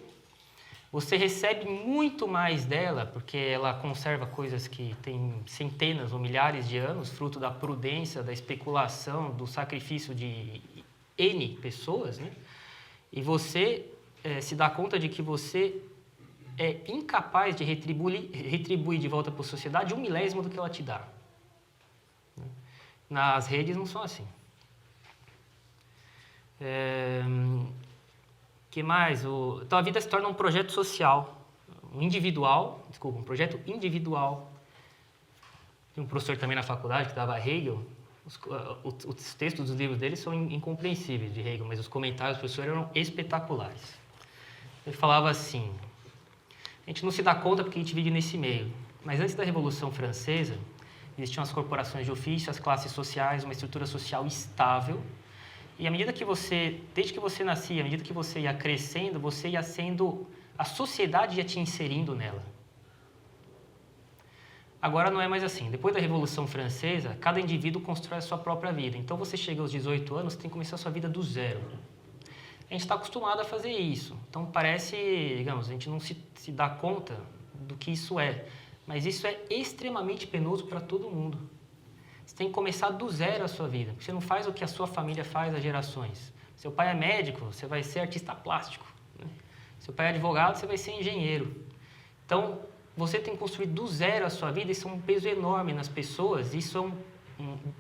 você recebe muito mais dela, porque ela conserva coisas que têm centenas ou milhares de anos, fruto da prudência, da especulação, do sacrifício de N pessoas, né, e você se dá conta de que você é incapaz de retribuir de volta para a sociedade 1/1000 do que ela te dá. Nas redes não são assim. Que mais? Então a vida se torna um projeto social, um projeto individual. Tem um professor também na faculdade que dava Hegel. Os textos dos livros dele são incompreensíveis de Hegel, mas os comentários do professor eram espetaculares. Ele falava assim, a gente não se dá conta porque a gente vive nesse meio, mas antes da Revolução Francesa, existiam as corporações de ofício, as classes sociais, uma estrutura social estável, e à medida que desde que você nascia, à medida que você ia crescendo, você ia sendo, a sociedade ia te inserindo nela. Agora não é mais assim. Depois da Revolução Francesa, cada indivíduo constrói a sua própria vida. Então você chega aos 18 anos, você tem que começar a sua vida do zero. A gente está acostumado a fazer isso. Então parece, digamos, a gente não se dá conta do que isso é. Mas isso é extremamente penoso para todo mundo. Você tem que começar do zero a sua vida. Você não faz o que a sua família faz há gerações. Seu pai é médico, você vai ser artista plástico. Né? Seu pai é advogado, você vai ser engenheiro. Então, você tem que construir do zero a sua vida, isso é um peso enorme nas pessoas, isso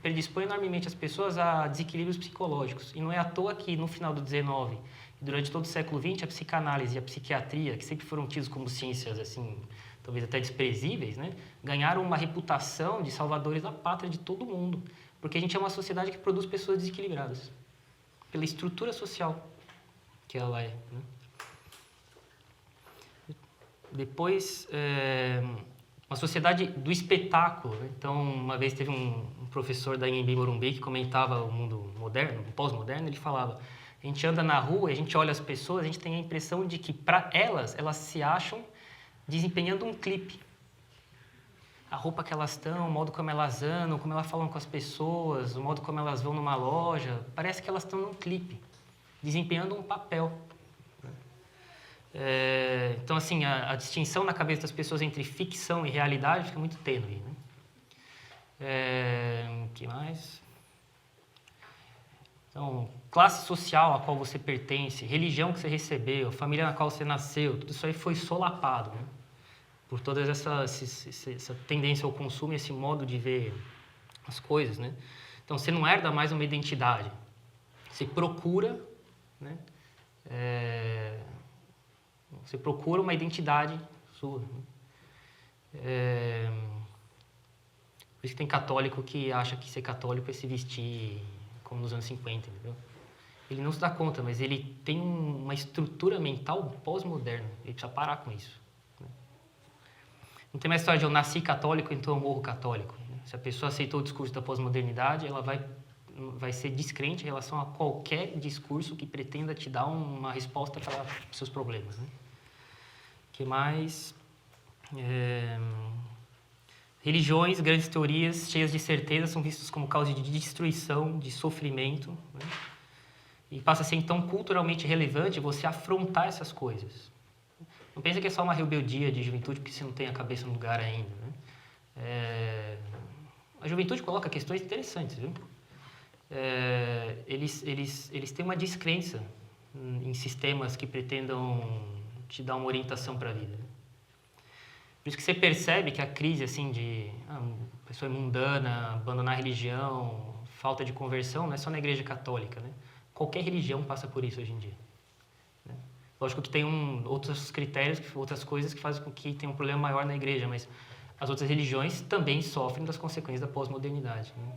predispõe enormemente as pessoas a desequilíbrios psicológicos. E não é à toa que, no final do XIX, durante todo o século XX, a psicanálise e a psiquiatria, que sempre foram tidas como ciências, assim, talvez até desprezíveis, né, ganharam uma reputação de salvadores da pátria de todo mundo. Porque a gente é uma sociedade que produz pessoas desequilibradas, pela estrutura social que ela é, né? Depois, uma sociedade do espetáculo. Então, uma vez teve um professor da Anhembi Morumbi que comentava o mundo moderno, o pós-moderno, ele falava, a gente anda na rua e a gente olha as pessoas, a gente tem a impressão de que, para elas se acham desempenhando um clipe. A roupa que elas estão, o modo como elas andam, como elas falam com as pessoas, o modo como elas vão numa loja, parece que elas estão num clipe, desempenhando um papel. Então, assim, a distinção na cabeça das pessoas entre ficção e realidade fica muito tênue, né? Que mais? Então, classe social a qual você pertence, religião que você recebeu, família na qual você nasceu, tudo isso aí foi solapado, né? Por toda essa tendência ao consumo e esse modo de ver as coisas, né? Então, você não herda mais uma identidade, você procura, né? Você procura uma identidade sua. Por isso que tem católico que acha que ser católico é se vestir como nos anos 50, entendeu? Ele não se dá conta, mas ele tem uma estrutura mental pós-moderna. Ele precisa parar com isso. Não tem mais história de eu nasci católico, então eu morro católico. Se a pessoa aceitou o discurso da pós-modernidade, ela vai ser descrente em relação a qualquer discurso que pretenda te dar uma resposta para os seus problemas, né? O que mais? Religiões, grandes teorias, cheias de certeza, são vistas como causa de destruição, de sofrimento, né? E passa a ser, então, culturalmente relevante você afrontar essas coisas. Não pensa que é só uma rebeldia de juventude porque você não tem a cabeça no lugar ainda, né? A juventude coloca questões interessantes, viu? Eles têm uma descrença em sistemas que pretendam te dar uma orientação para a vida. Por isso que você percebe que a crise assim de pessoa mundana, abandonar a religião, falta de conversão, não é só na Igreja Católica, né? Qualquer religião passa por isso hoje em dia, né? Lógico que tem outros critérios, outras coisas que fazem com que tenha um problema maior na Igreja, mas as outras religiões também sofrem das consequências da pós-modernidade, né?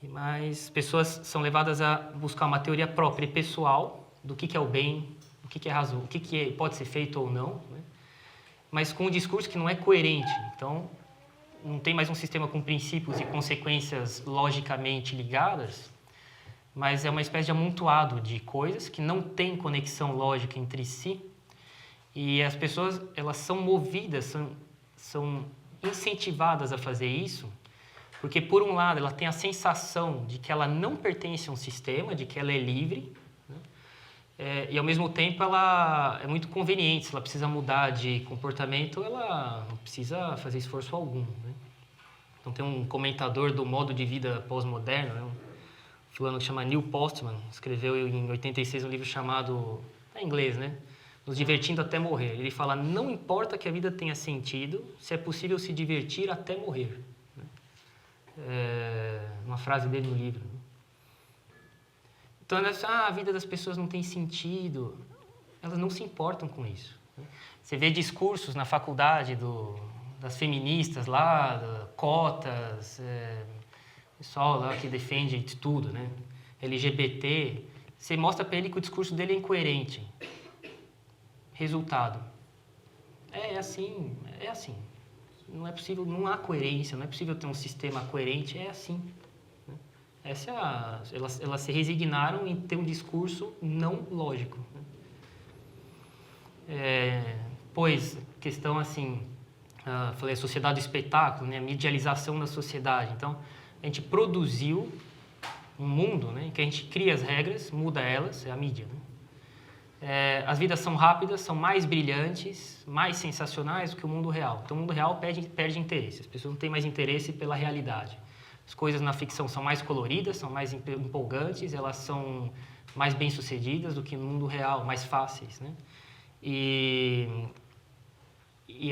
E mais, pessoas são levadas a buscar uma teoria própria e pessoal do que é o bem, o que é razão, o que pode ser feito ou não, né? Mas com um discurso que não é coerente. Então, não tem mais um sistema com princípios e consequências logicamente ligadas, mas é uma espécie de amontoado de coisas que não tem conexão lógica entre si. E as pessoas, elas são movidas, são incentivadas a fazer isso, porque, por um lado, ela tem a sensação de que ela não pertence a um sistema, de que ela é livre, né? E, ao mesmo tempo, ela é muito conveniente. Se ela precisa mudar de comportamento, ela não precisa fazer esforço algum, né? Então, tem um comentador do modo de vida pós-moderno, né? Um fulano que chama Neil Postman, escreveu em 86 um livro chamado, em inglês, né? Nos divertindo até morrer. Ele fala, não importa que a vida tenha sentido, se é possível se divertir até morrer. Uma frase dele no livro. Então, a vida das pessoas não tem sentido. Elas não se importam com isso. Você vê discursos na faculdade das feministas lá, cotas, pessoal lá que defende de tudo, né? LGBT. Você mostra para ele que o discurso dele é incoerente. Resultado. É assim. Não é possível, não há coerência, não é possível ter um sistema coerente, é assim, né? Elas se resignaram em ter um discurso não lógico, né? Pois, questão assim, falei, a sociedade do espetáculo, né? A medialização da sociedade. Então, a gente produziu um mundo, né, em que a gente cria as regras, muda elas, é a mídia, né? As vidas são rápidas, são mais brilhantes, mais sensacionais do que o mundo real. Então, o mundo real perde interesse. As pessoas não têm mais interesse pela realidade. As coisas na ficção são mais coloridas, são mais empolgantes, elas são mais bem-sucedidas do que no mundo real, mais fáceis, né? E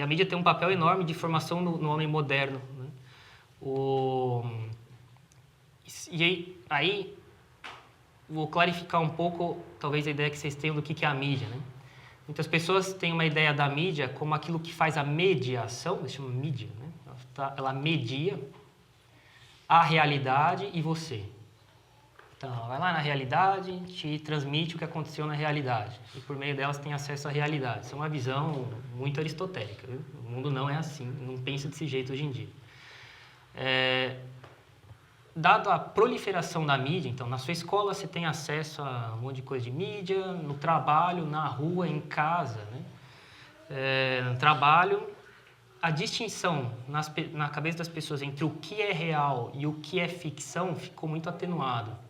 a mídia tem um papel enorme de formação no homem moderno, né? E aí, vou clarificar um pouco, talvez, a ideia que vocês tenham do que é a mídia, né? Muitas pessoas têm uma ideia da mídia como aquilo que faz a mediação, eles chamam mídia, né? Ela media a realidade e você. Então, ela vai lá na realidade, te transmite o que aconteceu na realidade. E por meio dela você tem acesso à realidade. Isso é uma visão muito aristotélica, viu? O mundo não é assim, não pensa desse jeito hoje em dia. Dado a proliferação da mídia, então, na sua escola você tem acesso a um monte de coisa de mídia, no trabalho, na rua, em casa, né? No trabalho, a distinção na cabeça das pessoas entre o que é real e o que é ficção ficou muito atenuado.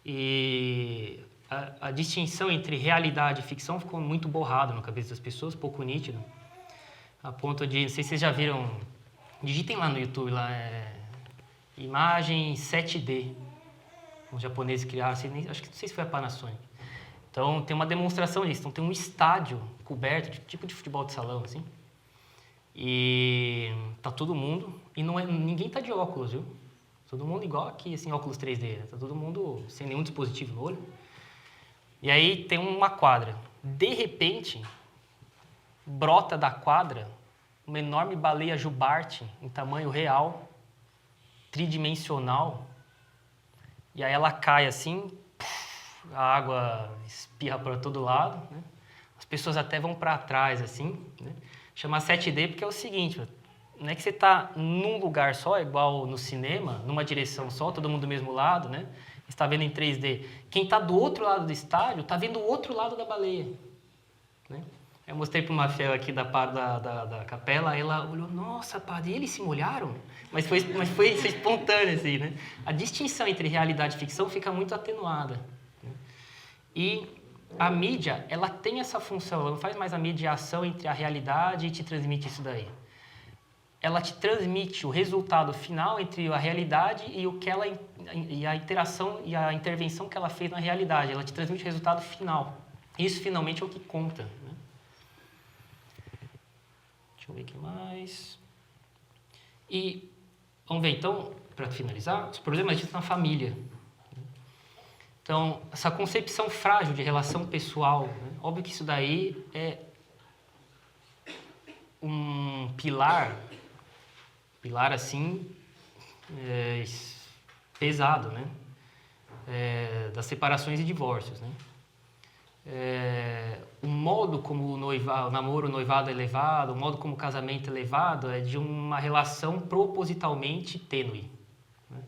E a distinção entre realidade e ficção ficou muito borrada na cabeça das pessoas, pouco nítida, a ponto de, não sei se vocês já viram, digitem lá no YouTube, lá, imagem 7D, os japoneses criaram, acho que não sei se foi a Panasonic. Então, tem uma demonstração disso. Então, tem um estádio coberto, tipo de futebol de salão, assim. E tá todo mundo, e ninguém tá de óculos, viu? Todo mundo igual aqui, assim, óculos 3D, né? Tá todo mundo sem nenhum dispositivo no olho. E aí tem uma quadra. De repente, brota da quadra uma enorme baleia jubarte em tamanho real, tridimensional, e aí ela cai assim, a água espirra para todo lado, né? As pessoas até vão para trás assim, né? Chama 7D porque é o seguinte, não é que você está num lugar só, igual no cinema, numa direção só, todo mundo do mesmo lado, né? Você está vendo em 3D. Quem está do outro lado do estádio está vendo o outro lado da baleia, né? Eu mostrei para uma fiel aqui da capela, ela olhou, nossa, padre, eles se molharam? Mas foi espontâneo, assim, né? A distinção entre realidade e ficção fica muito atenuada, né? E a mídia, ela tem essa função, ela não faz mais a mediação entre a realidade e te transmite isso daí. Ela te transmite o resultado final entre a realidade e e a interação e a intervenção que ela fez na realidade. Ela te transmite o resultado final. Isso, finalmente, é o que conta, né? Deixa eu ver o que mais. E vamos ver, então, para finalizar, os problemas disso na família. Então, essa concepção frágil de relação pessoal, né? Óbvio que isso daí é um pilar assim, pesado, né? Das separações e divórcios, né? O modo como o namoro, o noivado é levado, o modo como o casamento é levado é de uma relação propositalmente tênue, né?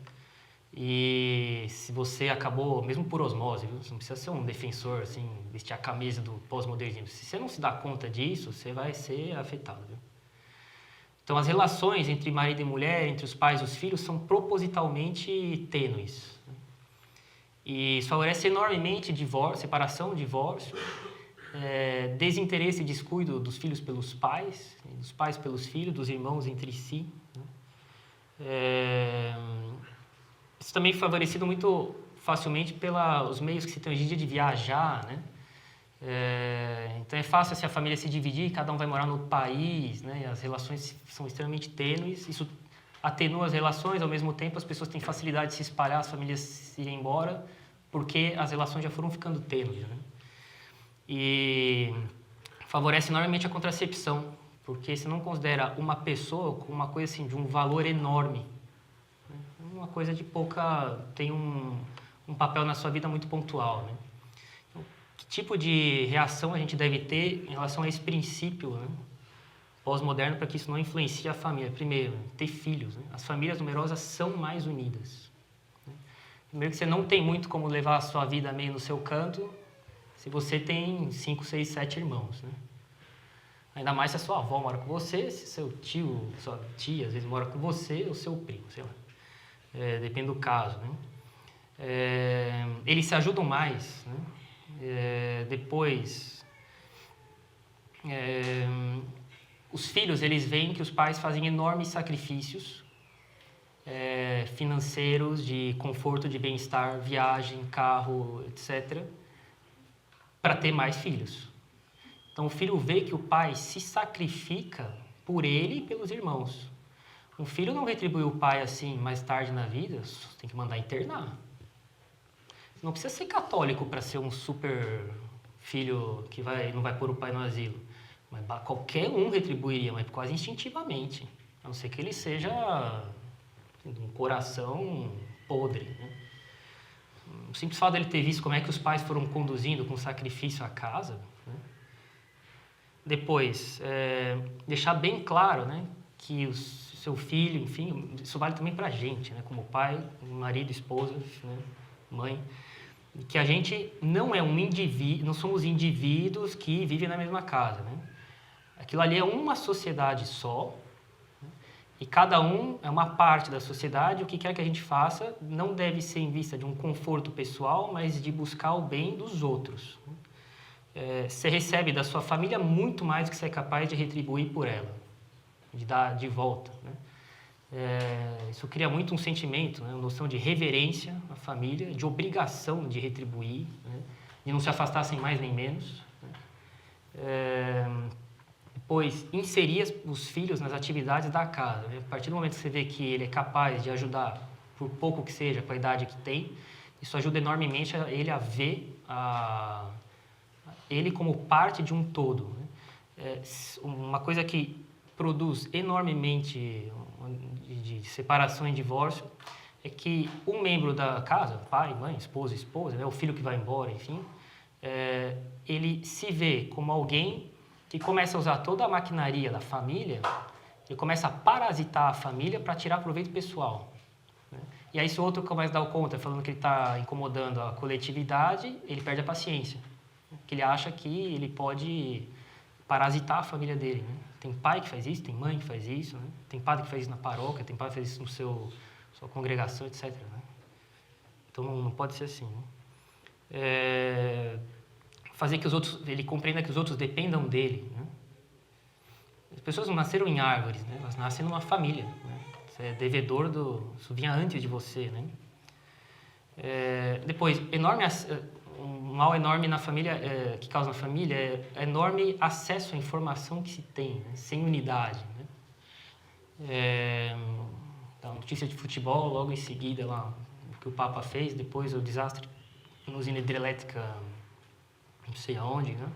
E se você acabou, mesmo por osmose, viu? Você não precisa ser um defensor, assim, vestir a camisa do pós-modernismo. Se você não se dá conta disso, você vai ser afetado, viu? Então, as relações entre marido e mulher, entre os pais e os filhos, são propositalmente tênues. E isso favorece enormemente separação, divórcio, desinteresse e descuido dos filhos pelos pais, dos pais pelos filhos, dos irmãos entre si, né? Isso também é favorecido muito facilmente pelos meios que se tem hoje em dia de viajar, né? Então é fácil assim, a família se dividir, cada um vai morar no país, né? E as relações são extremamente tênues, isso atenua as relações, ao mesmo tempo as pessoas têm facilidade de se espalhar, as famílias se irem embora, porque as relações já foram ficando tênues, né? E favorece enormemente a contracepção, porque você não considera uma pessoa como uma coisa assim, de um valor enorme, né? Uma coisa de tem um papel na sua vida muito pontual, né? Então, que tipo de reação a gente deve ter em relação a esse princípio, né, pós-moderno, para que isso não influencie a família? Primeiro, ter filhos, né? As famílias numerosas são mais unidas, né? Primeiro que você não tem muito como levar a sua vida meio no seu canto se você tem 5, 6, 7 irmãos, né? Ainda mais se a sua avó mora com você, se seu tio, sua tia, às vezes mora com você, ou seu primo, sei lá. Depende do caso, né? Eles se ajudam mais, né? Depois, os filhos, eles veem que os pais fazem enormes sacrifícios financeiros, de conforto, de bem-estar, viagem, carro, etc., para ter mais filhos. Então, o filho vê que o pai se sacrifica por ele e pelos irmãos. Um filho não retribui o pai assim mais tarde na vida, tem que mandar internar. Não precisa ser católico para ser um super filho que não vai pôr o pai no asilo. Mas qualquer um retribuiria, mas quase instintivamente. A não ser que ele seja um coração podre, né? O simples fato dele ter visto como é que os pais foram conduzindo com sacrifício a casa, né? Depois, deixar bem claro, né, que o seu filho, enfim, isso vale também para a gente, né, como pai, marido, esposa, né, mãe, que a gente não é um indivíduo, não somos indivíduos que vivem na mesma casa, né? Aquilo ali é uma sociedade só, né? E cada um é uma parte da sociedade. O que quer que a gente faça não deve ser em vista de um conforto pessoal, mas de buscar o bem dos outros. Você recebe da sua família muito mais do que você é capaz de retribuir por ela, de dar de volta, né? Isso cria muito um sentimento, né? Uma noção de reverência à família, de obrigação de retribuir, né? De não se afastar sem mais nem menos, né? Depois, inserir os filhos nas atividades da casa, né? A partir do momento que você vê que ele é capaz de ajudar, por pouco que seja, com a idade que tem, isso ajuda enormemente ele a ver ele como parte de um todo, né? Uma coisa que produz enormemente de separação e divórcio é que um membro da casa, pai, mãe, esposa, né, o filho que vai embora, enfim, ele se vê como alguém que começa a usar toda a maquinaria da família, ele começa a parasitar a família para tirar proveito pessoal, né? E aí se o outro começa a dar conta, falando que ele está incomodando a coletividade, ele perde a paciência, porque ele acha que ele pode parasitar a família dele, né? Tem pai que faz isso, tem mãe que faz isso, né? Tem padre que faz isso na paróquia, tem padre que faz isso no sua congregação, etc., né? Então não pode ser assim, né? Fazer que ele compreenda que os outros dependam dele, né? As pessoas não nasceram em árvores, né? Elas nascem numa família, né? Você é devedor isso vinha antes de você, né? Depois, um mal enorme na família, que causa na família, é enorme acesso à informação que se tem, né? Sem unidade, né? Então, notícia de futebol, logo em seguida, lá, o que o Papa fez, depois o desastre na usina hidrelétrica, não sei aonde, né?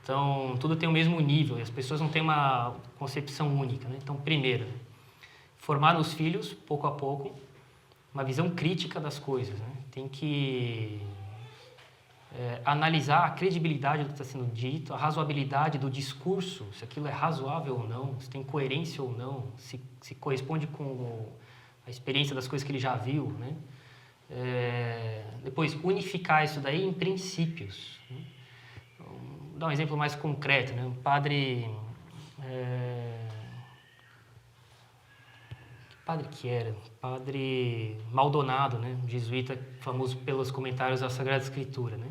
Então, tudo tem o mesmo nível e as pessoas não têm uma concepção única, né? Então, primeiro, formar nos filhos, pouco a pouco, uma visão crítica das coisas, né? Tem que analisar a credibilidade do que está sendo dito, a razoabilidade do discurso, se aquilo é razoável ou não, se tem coerência ou não, se corresponde com a experiência das coisas que ele já viu, né? Depois, unificar isso daí em princípios, né? Vou dar um exemplo mais concreto, né? Um padre... que padre que era? Padre Maldonado, né? Um jesuíta famoso pelos comentários da Sagrada Escritura, né?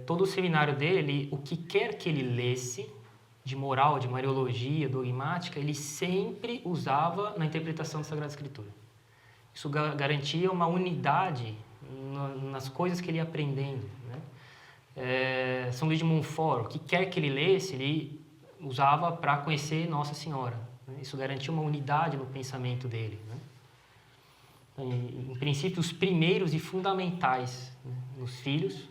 Todo o seminário dele, o que quer que ele lesse, de moral, de mariologia, dogmática, ele sempre usava na interpretação da Sagrada Escritura. Isso garantia uma unidade nas coisas que ele ia aprendendo, né? São Luís de Montfort, o que quer que ele lesse, ele usava para conhecer Nossa Senhora, né? Isso garantia uma unidade no pensamento dele, né? Em princípio, os primeiros e fundamentais, né, nos filhos,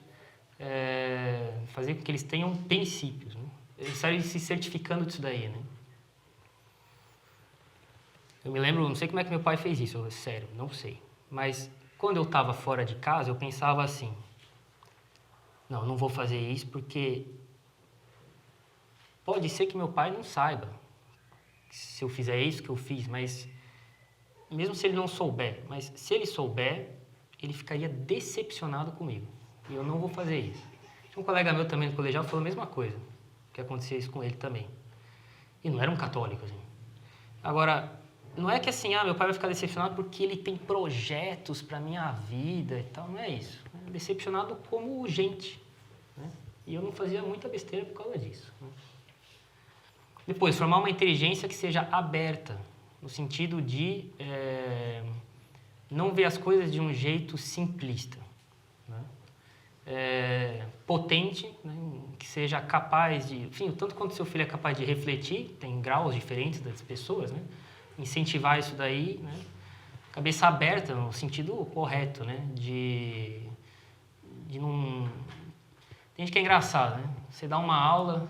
fazer com que eles tenham princípios, né? Eles saem se certificando disso daí, né? Eu me lembro, não sei como é que meu pai fez isso, sério, não sei. Mas quando eu estava fora de casa, eu pensava assim, não vou fazer isso porque pode ser que meu pai não saiba se eu fizer isso que eu fiz, mas mesmo se ele não souber, mas se ele souber, ele ficaria decepcionado comigo. E eu não vou fazer isso. Tinha um colega meu também no colegial que falou a mesma coisa, que acontecia isso com ele também. E não era um católico, assim. Agora, não é que assim, meu pai vai ficar decepcionado porque ele tem projetos para minha vida e tal, não é isso. É decepcionado como gente, né? E eu não fazia muita besteira por causa disso, né? Depois, formar uma inteligência que seja aberta, no sentido de não ver as coisas de um jeito simplista, né? Potente, né? Que seja capaz de... Enfim, tanto quanto seu filho é capaz de refletir, tem graus diferentes das pessoas, né? Incentivar isso daí, né? Cabeça aberta no sentido correto, né? De não... Tem gente que é engraçado, né? Você dá uma aula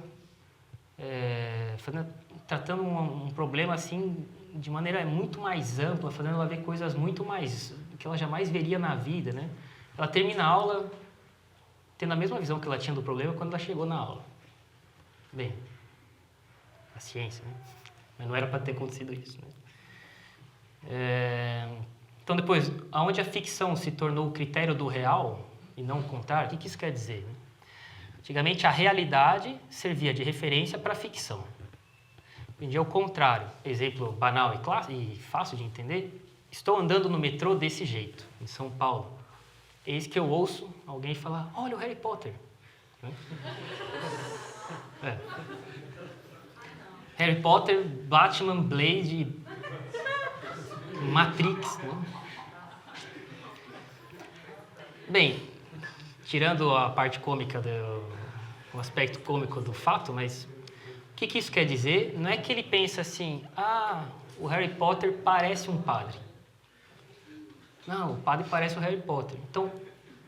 tratando um problema assim de maneira muito mais ampla, fazendo ela ver coisas muito mais que ela jamais veria na vida, né? Ela termina a aula tendo a mesma visão que ela tinha do problema quando ela chegou na aula. Bem, a ciência, né? Mas não era para ter acontecido isso, né? Então, depois, aonde a ficção se tornou o critério do real e não o contrário, o que isso quer dizer, né? Antigamente, a realidade servia de referência para a ficção. Hoje em dia é o contrário. Exemplo banal e fácil de entender. Estou andando no metrô desse jeito, em São Paulo. Eis que eu ouço alguém falar, olha o Harry Potter. Harry Potter, Batman, Blade, Matrix. Né? Bem, tirando a parte cômica, o aspecto cômico do fato, mas o que isso quer dizer? Não é que ele pensa assim, o Harry Potter parece um padre. Não, o padre parece o Harry Potter. Então,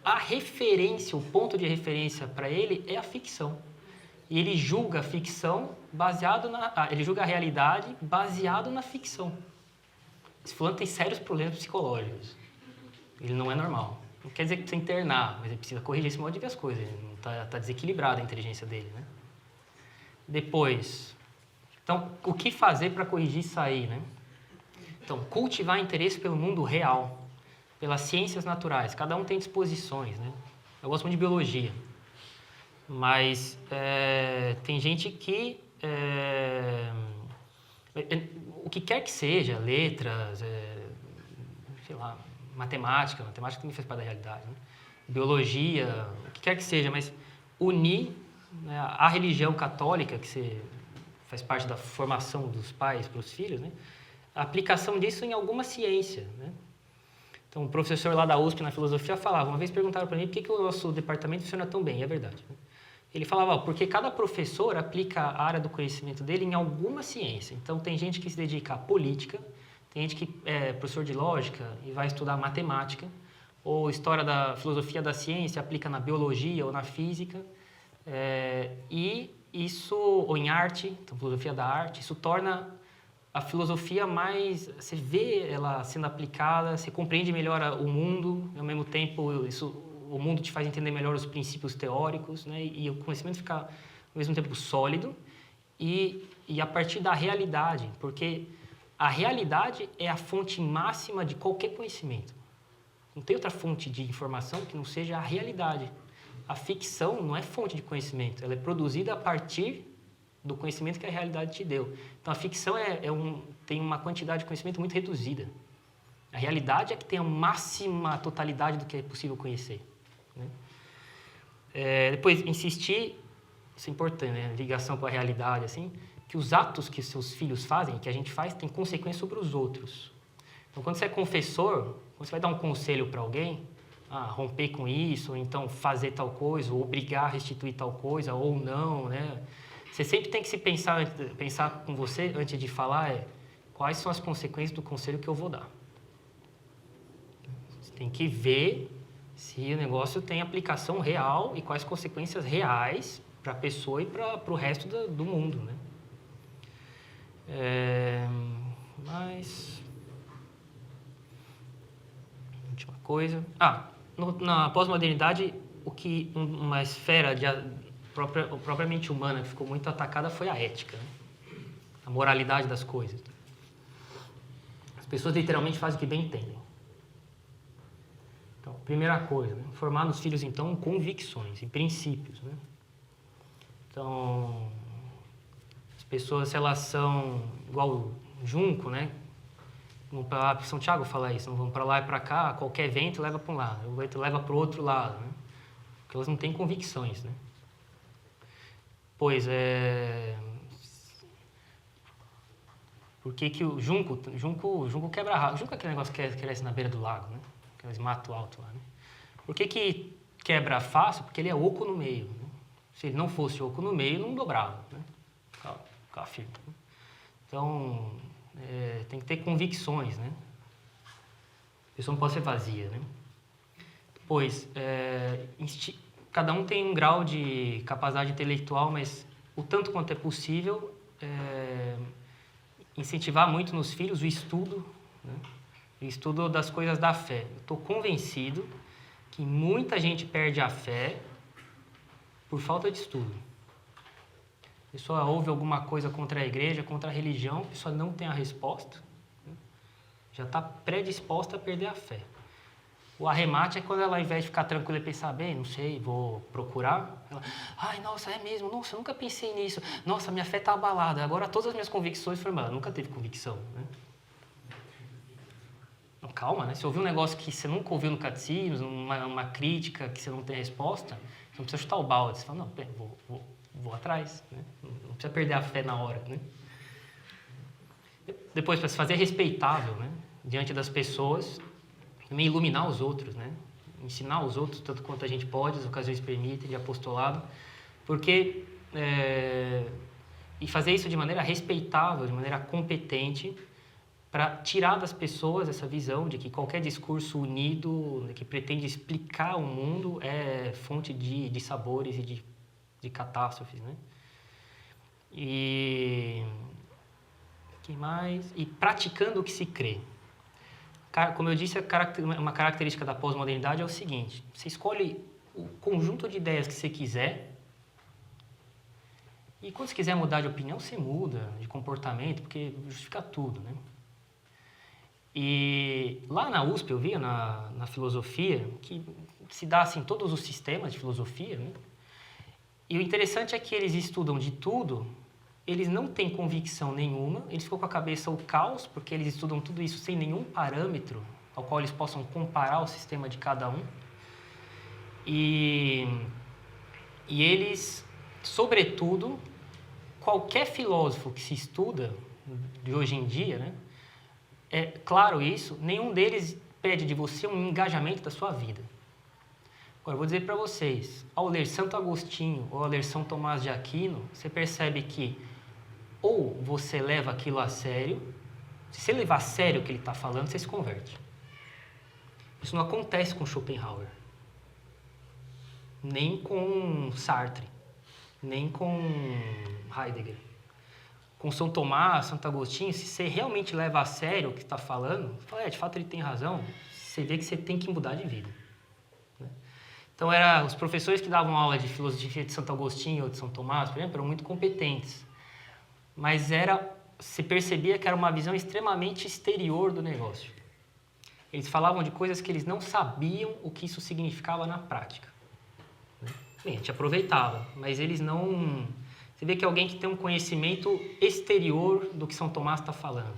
a referência, o ponto de referência para ele é a ficção. E ele julga a ficção ele julga a realidade baseado na ficção. Esse fulano tem sérios problemas psicológicos. Ele não é normal. Não quer dizer que precisa internar, mas ele precisa corrigir esse modo de ver as coisas. Ele não tá desequilibrado a inteligência dele, né? Depois, então, o que fazer para corrigir isso aí, né? Então, cultivar interesse pelo mundo real, pelas ciências naturais. Cada um tem disposições, né? Eu gosto muito de biologia, mas tem gente que... o que quer que seja, letras, sei lá, matemática também faz parte da realidade, né? Biologia, o que quer que seja, mas unir, né, a religião católica, que faz parte da formação dos pais para os filhos, né? A aplicação disso em alguma ciência, né? Então, o professor lá da USP na filosofia falava, uma vez perguntaram para mim por que o nosso departamento funciona tão bem, e é verdade, né? Ele falava, porque cada professor aplica a área do conhecimento dele em alguma ciência. Então, tem gente que se dedica à política, tem gente que é professor de lógica e vai estudar matemática, ou história da filosofia da ciência, aplica na biologia ou na física, e isso, ou em arte, então filosofia da arte, isso torna a filosofia mais... Você vê ela sendo aplicada, você compreende melhor o mundo, e ao mesmo tempo o mundo te faz entender melhor os princípios teóricos, né? E o conhecimento fica ao mesmo tempo sólido e a partir da realidade, porque a realidade é a fonte máxima de qualquer conhecimento. Não tem outra fonte de informação que não seja a realidade. A ficção não é fonte de conhecimento, ela é produzida a partir do conhecimento que a realidade te deu. Então, a ficção tem uma quantidade de conhecimento muito reduzida. A realidade é que tem a máxima totalidade do que é possível conhecer, né? Depois, insistir, isso é importante, né? Ligação com a realidade, assim, que os atos que seus filhos fazem, que a gente faz, tem consequência sobre os outros. Então, quando você é confessor, quando você vai dar um conselho para alguém, romper com isso, ou então fazer tal coisa, ou obrigar a restituir tal coisa, ou não, né? Você sempre tem que pensar com você, antes de falar, quais são as consequências do conselho que eu vou dar. Você tem que ver se o negócio tem aplicação real e quais consequências reais para a pessoa e para o resto do mundo, né? Mas... Última coisa... na pós-modernidade, uma esfera propriamente humana que ficou muito atacada foi a ética, né? A moralidade das coisas. As pessoas literalmente fazem o que bem entendem. Então, primeira coisa, né? Formar nos filhos, então, convicções e princípios, né? Então, as pessoas, elas são igual o junco, né? Vão para lá, São Tiago fala isso, não vão para lá e para cá, qualquer vento leva para um lado, o vento leva para o outro lado, né? Porque elas não têm convicções, né? Pois Por que que o junco quebra rápido? Junco é aquele negócio que cresce na beira do lago, né? Aqueles mato alto lá, né? Por que quebra fácil? Porque ele é oco no meio, né? Se ele não fosse oco no meio, não dobrava, né? Ficava firme. Né? Então, tem que ter convicções, né? A pessoa não pode ser vazia, né? Pois, cada um tem um grau de capacidade intelectual, mas o tanto quanto é possível, incentivar muito nos filhos o estudo, né? O estudo das coisas da fé. Eu estou convencido que muita gente perde a fé por falta de estudo. A pessoa ouve alguma coisa contra a igreja, contra a religião, a pessoa não tem a resposta, né? Já está predisposta a perder a fé. O arremate é quando ela, ao invés de ficar tranquila e pensar, bem, não sei, vou procurar, ela, ai, nossa, é mesmo, nossa, eu nunca pensei nisso, nossa, minha fé está abalada, agora todas as minhas convicções foram embora, nunca teve convicção, né? Não, calma, né? Se ouvir um negócio que você nunca ouviu no catecismo, uma crítica que você não tem resposta, você não precisa chutar o balde, você fala, não, bem, vou atrás, né? Não precisa perder a fé na hora, né? Depois, para se fazer respeitável, né? Diante das pessoas, também iluminar os outros, né? Ensinar os outros tanto quanto a gente pode, as ocasiões permitem, de apostolado, porque e fazer isso de maneira respeitável, de maneira competente, para tirar das pessoas essa visão de que qualquer discurso unido, que pretende explicar o mundo, é fonte de sabores e de catástrofes, né? E que mais? E praticando o que se crê. Como eu disse, uma característica da pós-modernidade é o seguinte: você escolhe o conjunto de ideias que você quiser e quando você quiser mudar de opinião, você muda de comportamento, porque justifica tudo, né? E lá na USP eu via, na filosofia, que se dá assim todos os sistemas de filosofia, né? E o interessante é que eles estudam de tudo, eles não têm convicção nenhuma, eles ficam com a cabeça o caos, porque eles estudam tudo isso sem nenhum parâmetro ao qual eles possam comparar o sistema de cada um. E eles, sobretudo, qualquer filósofo que se estuda de hoje em dia, né? É claro isso, nenhum deles pede de você um engajamento da sua vida. Agora, eu vou dizer para vocês, ao ler Santo Agostinho ou ao ler São Tomás de Aquino, você percebe que ou você leva aquilo a sério, se você levar a sério o que ele está falando, você se converte. Isso não acontece com Schopenhauer, nem com Sartre, nem com Heidegger. Com São Tomás, Santo Agostinho, se você realmente leva a sério o que está falando, você fala, de fato ele tem razão, você vê que você tem que mudar de vida. Né? Então, os professores que davam aula de filosofia de Santo Agostinho ou de São Tomás, por exemplo, eram muito competentes. Mas se percebia que era uma visão extremamente exterior do negócio. Eles falavam de coisas que eles não sabiam o que isso significava na prática. Bem, a gente aproveitava, mas eles não... Você vê que é alguém que tem um conhecimento exterior do que São Tomás está falando.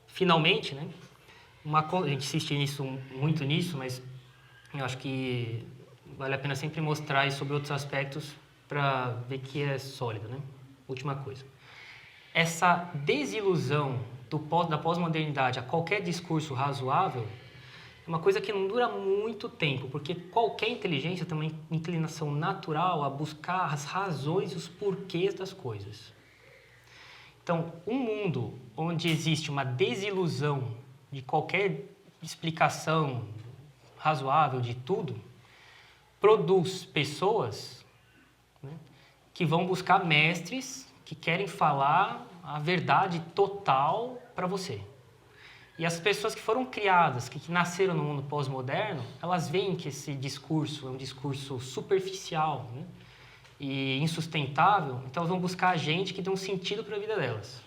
Finalmente, né, a gente insiste muito nisso, mas eu acho que vale a pena sempre mostrar isso sobre outros aspectos para ver que é sólido, né? Última coisa. Essa desilusão da pós-modernidade a qualquer discurso razoável é uma coisa que não dura muito tempo, porque qualquer inteligência tem uma inclinação natural a buscar as razões e os porquês das coisas. Então, um mundo onde existe uma desilusão de qualquer explicação razoável de tudo, produz pessoas, né, que vão buscar mestres que querem falar a verdade total para você. E as pessoas que foram criadas, que nasceram no mundo pós-moderno, elas veem que esse discurso é um discurso superficial, né, e insustentável, então elas vão buscar gente que dê um sentido para a vida delas.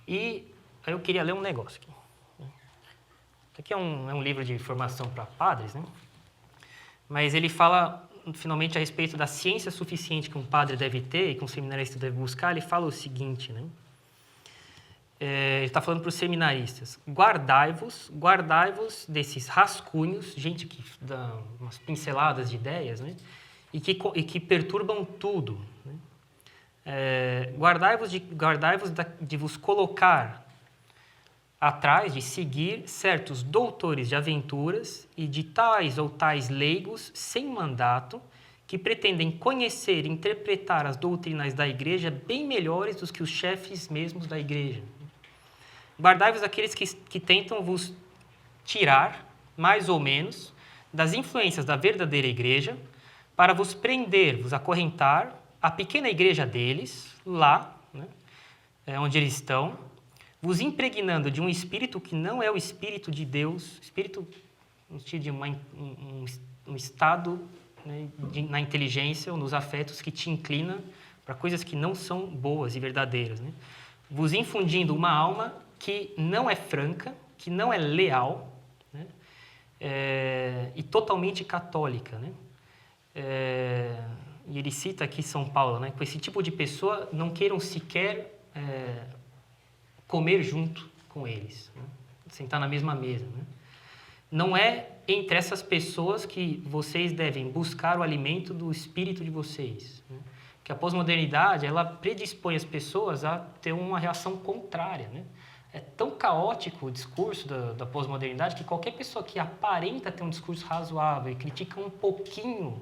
E aí eu queria ler um negócio aqui. Isso aqui é um livro de formação para padres, né? Mas ele fala, finalmente, a respeito da ciência suficiente que um padre deve ter e que um seminarista deve buscar. Ele fala o seguinte, né? Ele está falando para os seminaristas: guardai-vos desses rascunhos, gente que dá umas pinceladas de ideias, né? E que perturbam tudo, né? Guardai-vos de vos colocar atrás, de seguir certos doutores de aventuras e de tais ou tais leigos sem mandato, que pretendem conhecer e interpretar as doutrinas da igreja bem melhores do que os chefes mesmos da igreja. Guardai-vos daqueles que tentam vos tirar, mais ou menos, das influências da verdadeira igreja, para vos prender, vos acorrentar à pequena igreja deles, lá, né, onde eles estão, vos impregnando de um espírito que não é o espírito de Deus, espírito no sentido de um estado, né, na inteligência ou nos afetos que te inclina para coisas que não são boas e verdadeiras, né? Vos infundindo uma alma que não é franca, que não é leal, né? E totalmente católica, né? E ele cita aqui São Paulo, né? Com esse tipo de pessoa não queiram sequer comer junto com eles, né? Sentar na mesma mesa, né? Não é entre essas pessoas que vocês devem buscar o alimento do espírito de vocês, né? Que a pós-modernidade, ela predispõe as pessoas a ter uma reação contrária, né? É tão caótico o discurso da pós-modernidade que qualquer pessoa que aparenta ter um discurso razoável e critica um pouquinho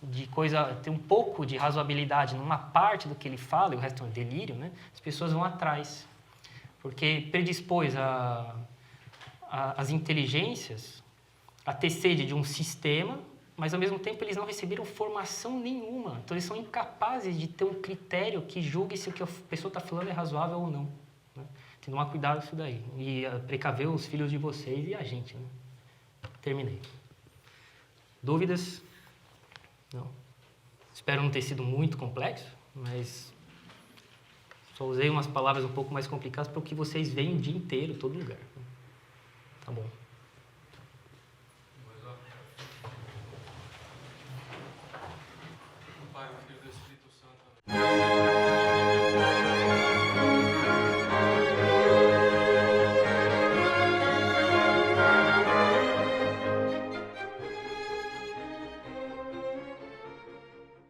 de coisa, tem um pouco de razoabilidade numa parte do que ele fala e o resto é um delírio, né? As pessoas vão atrás, porque predispôs as inteligências a ter sede de um sistema, mas ao mesmo tempo eles não receberam formação nenhuma, então eles são incapazes de ter um critério que julgue se o que a pessoa está falando é razoável ou não, né? Tem que tomar cuidado com isso daí e precaver os filhos de vocês e a gente, né? Terminei. Dúvidas? Não. Espero não ter sido muito complexo, mas só usei umas palavras um pouco mais complicadas para o que vocês veem o dia inteiro, todo lugar. Tá bom. Pai, o Filho do Espírito Santo.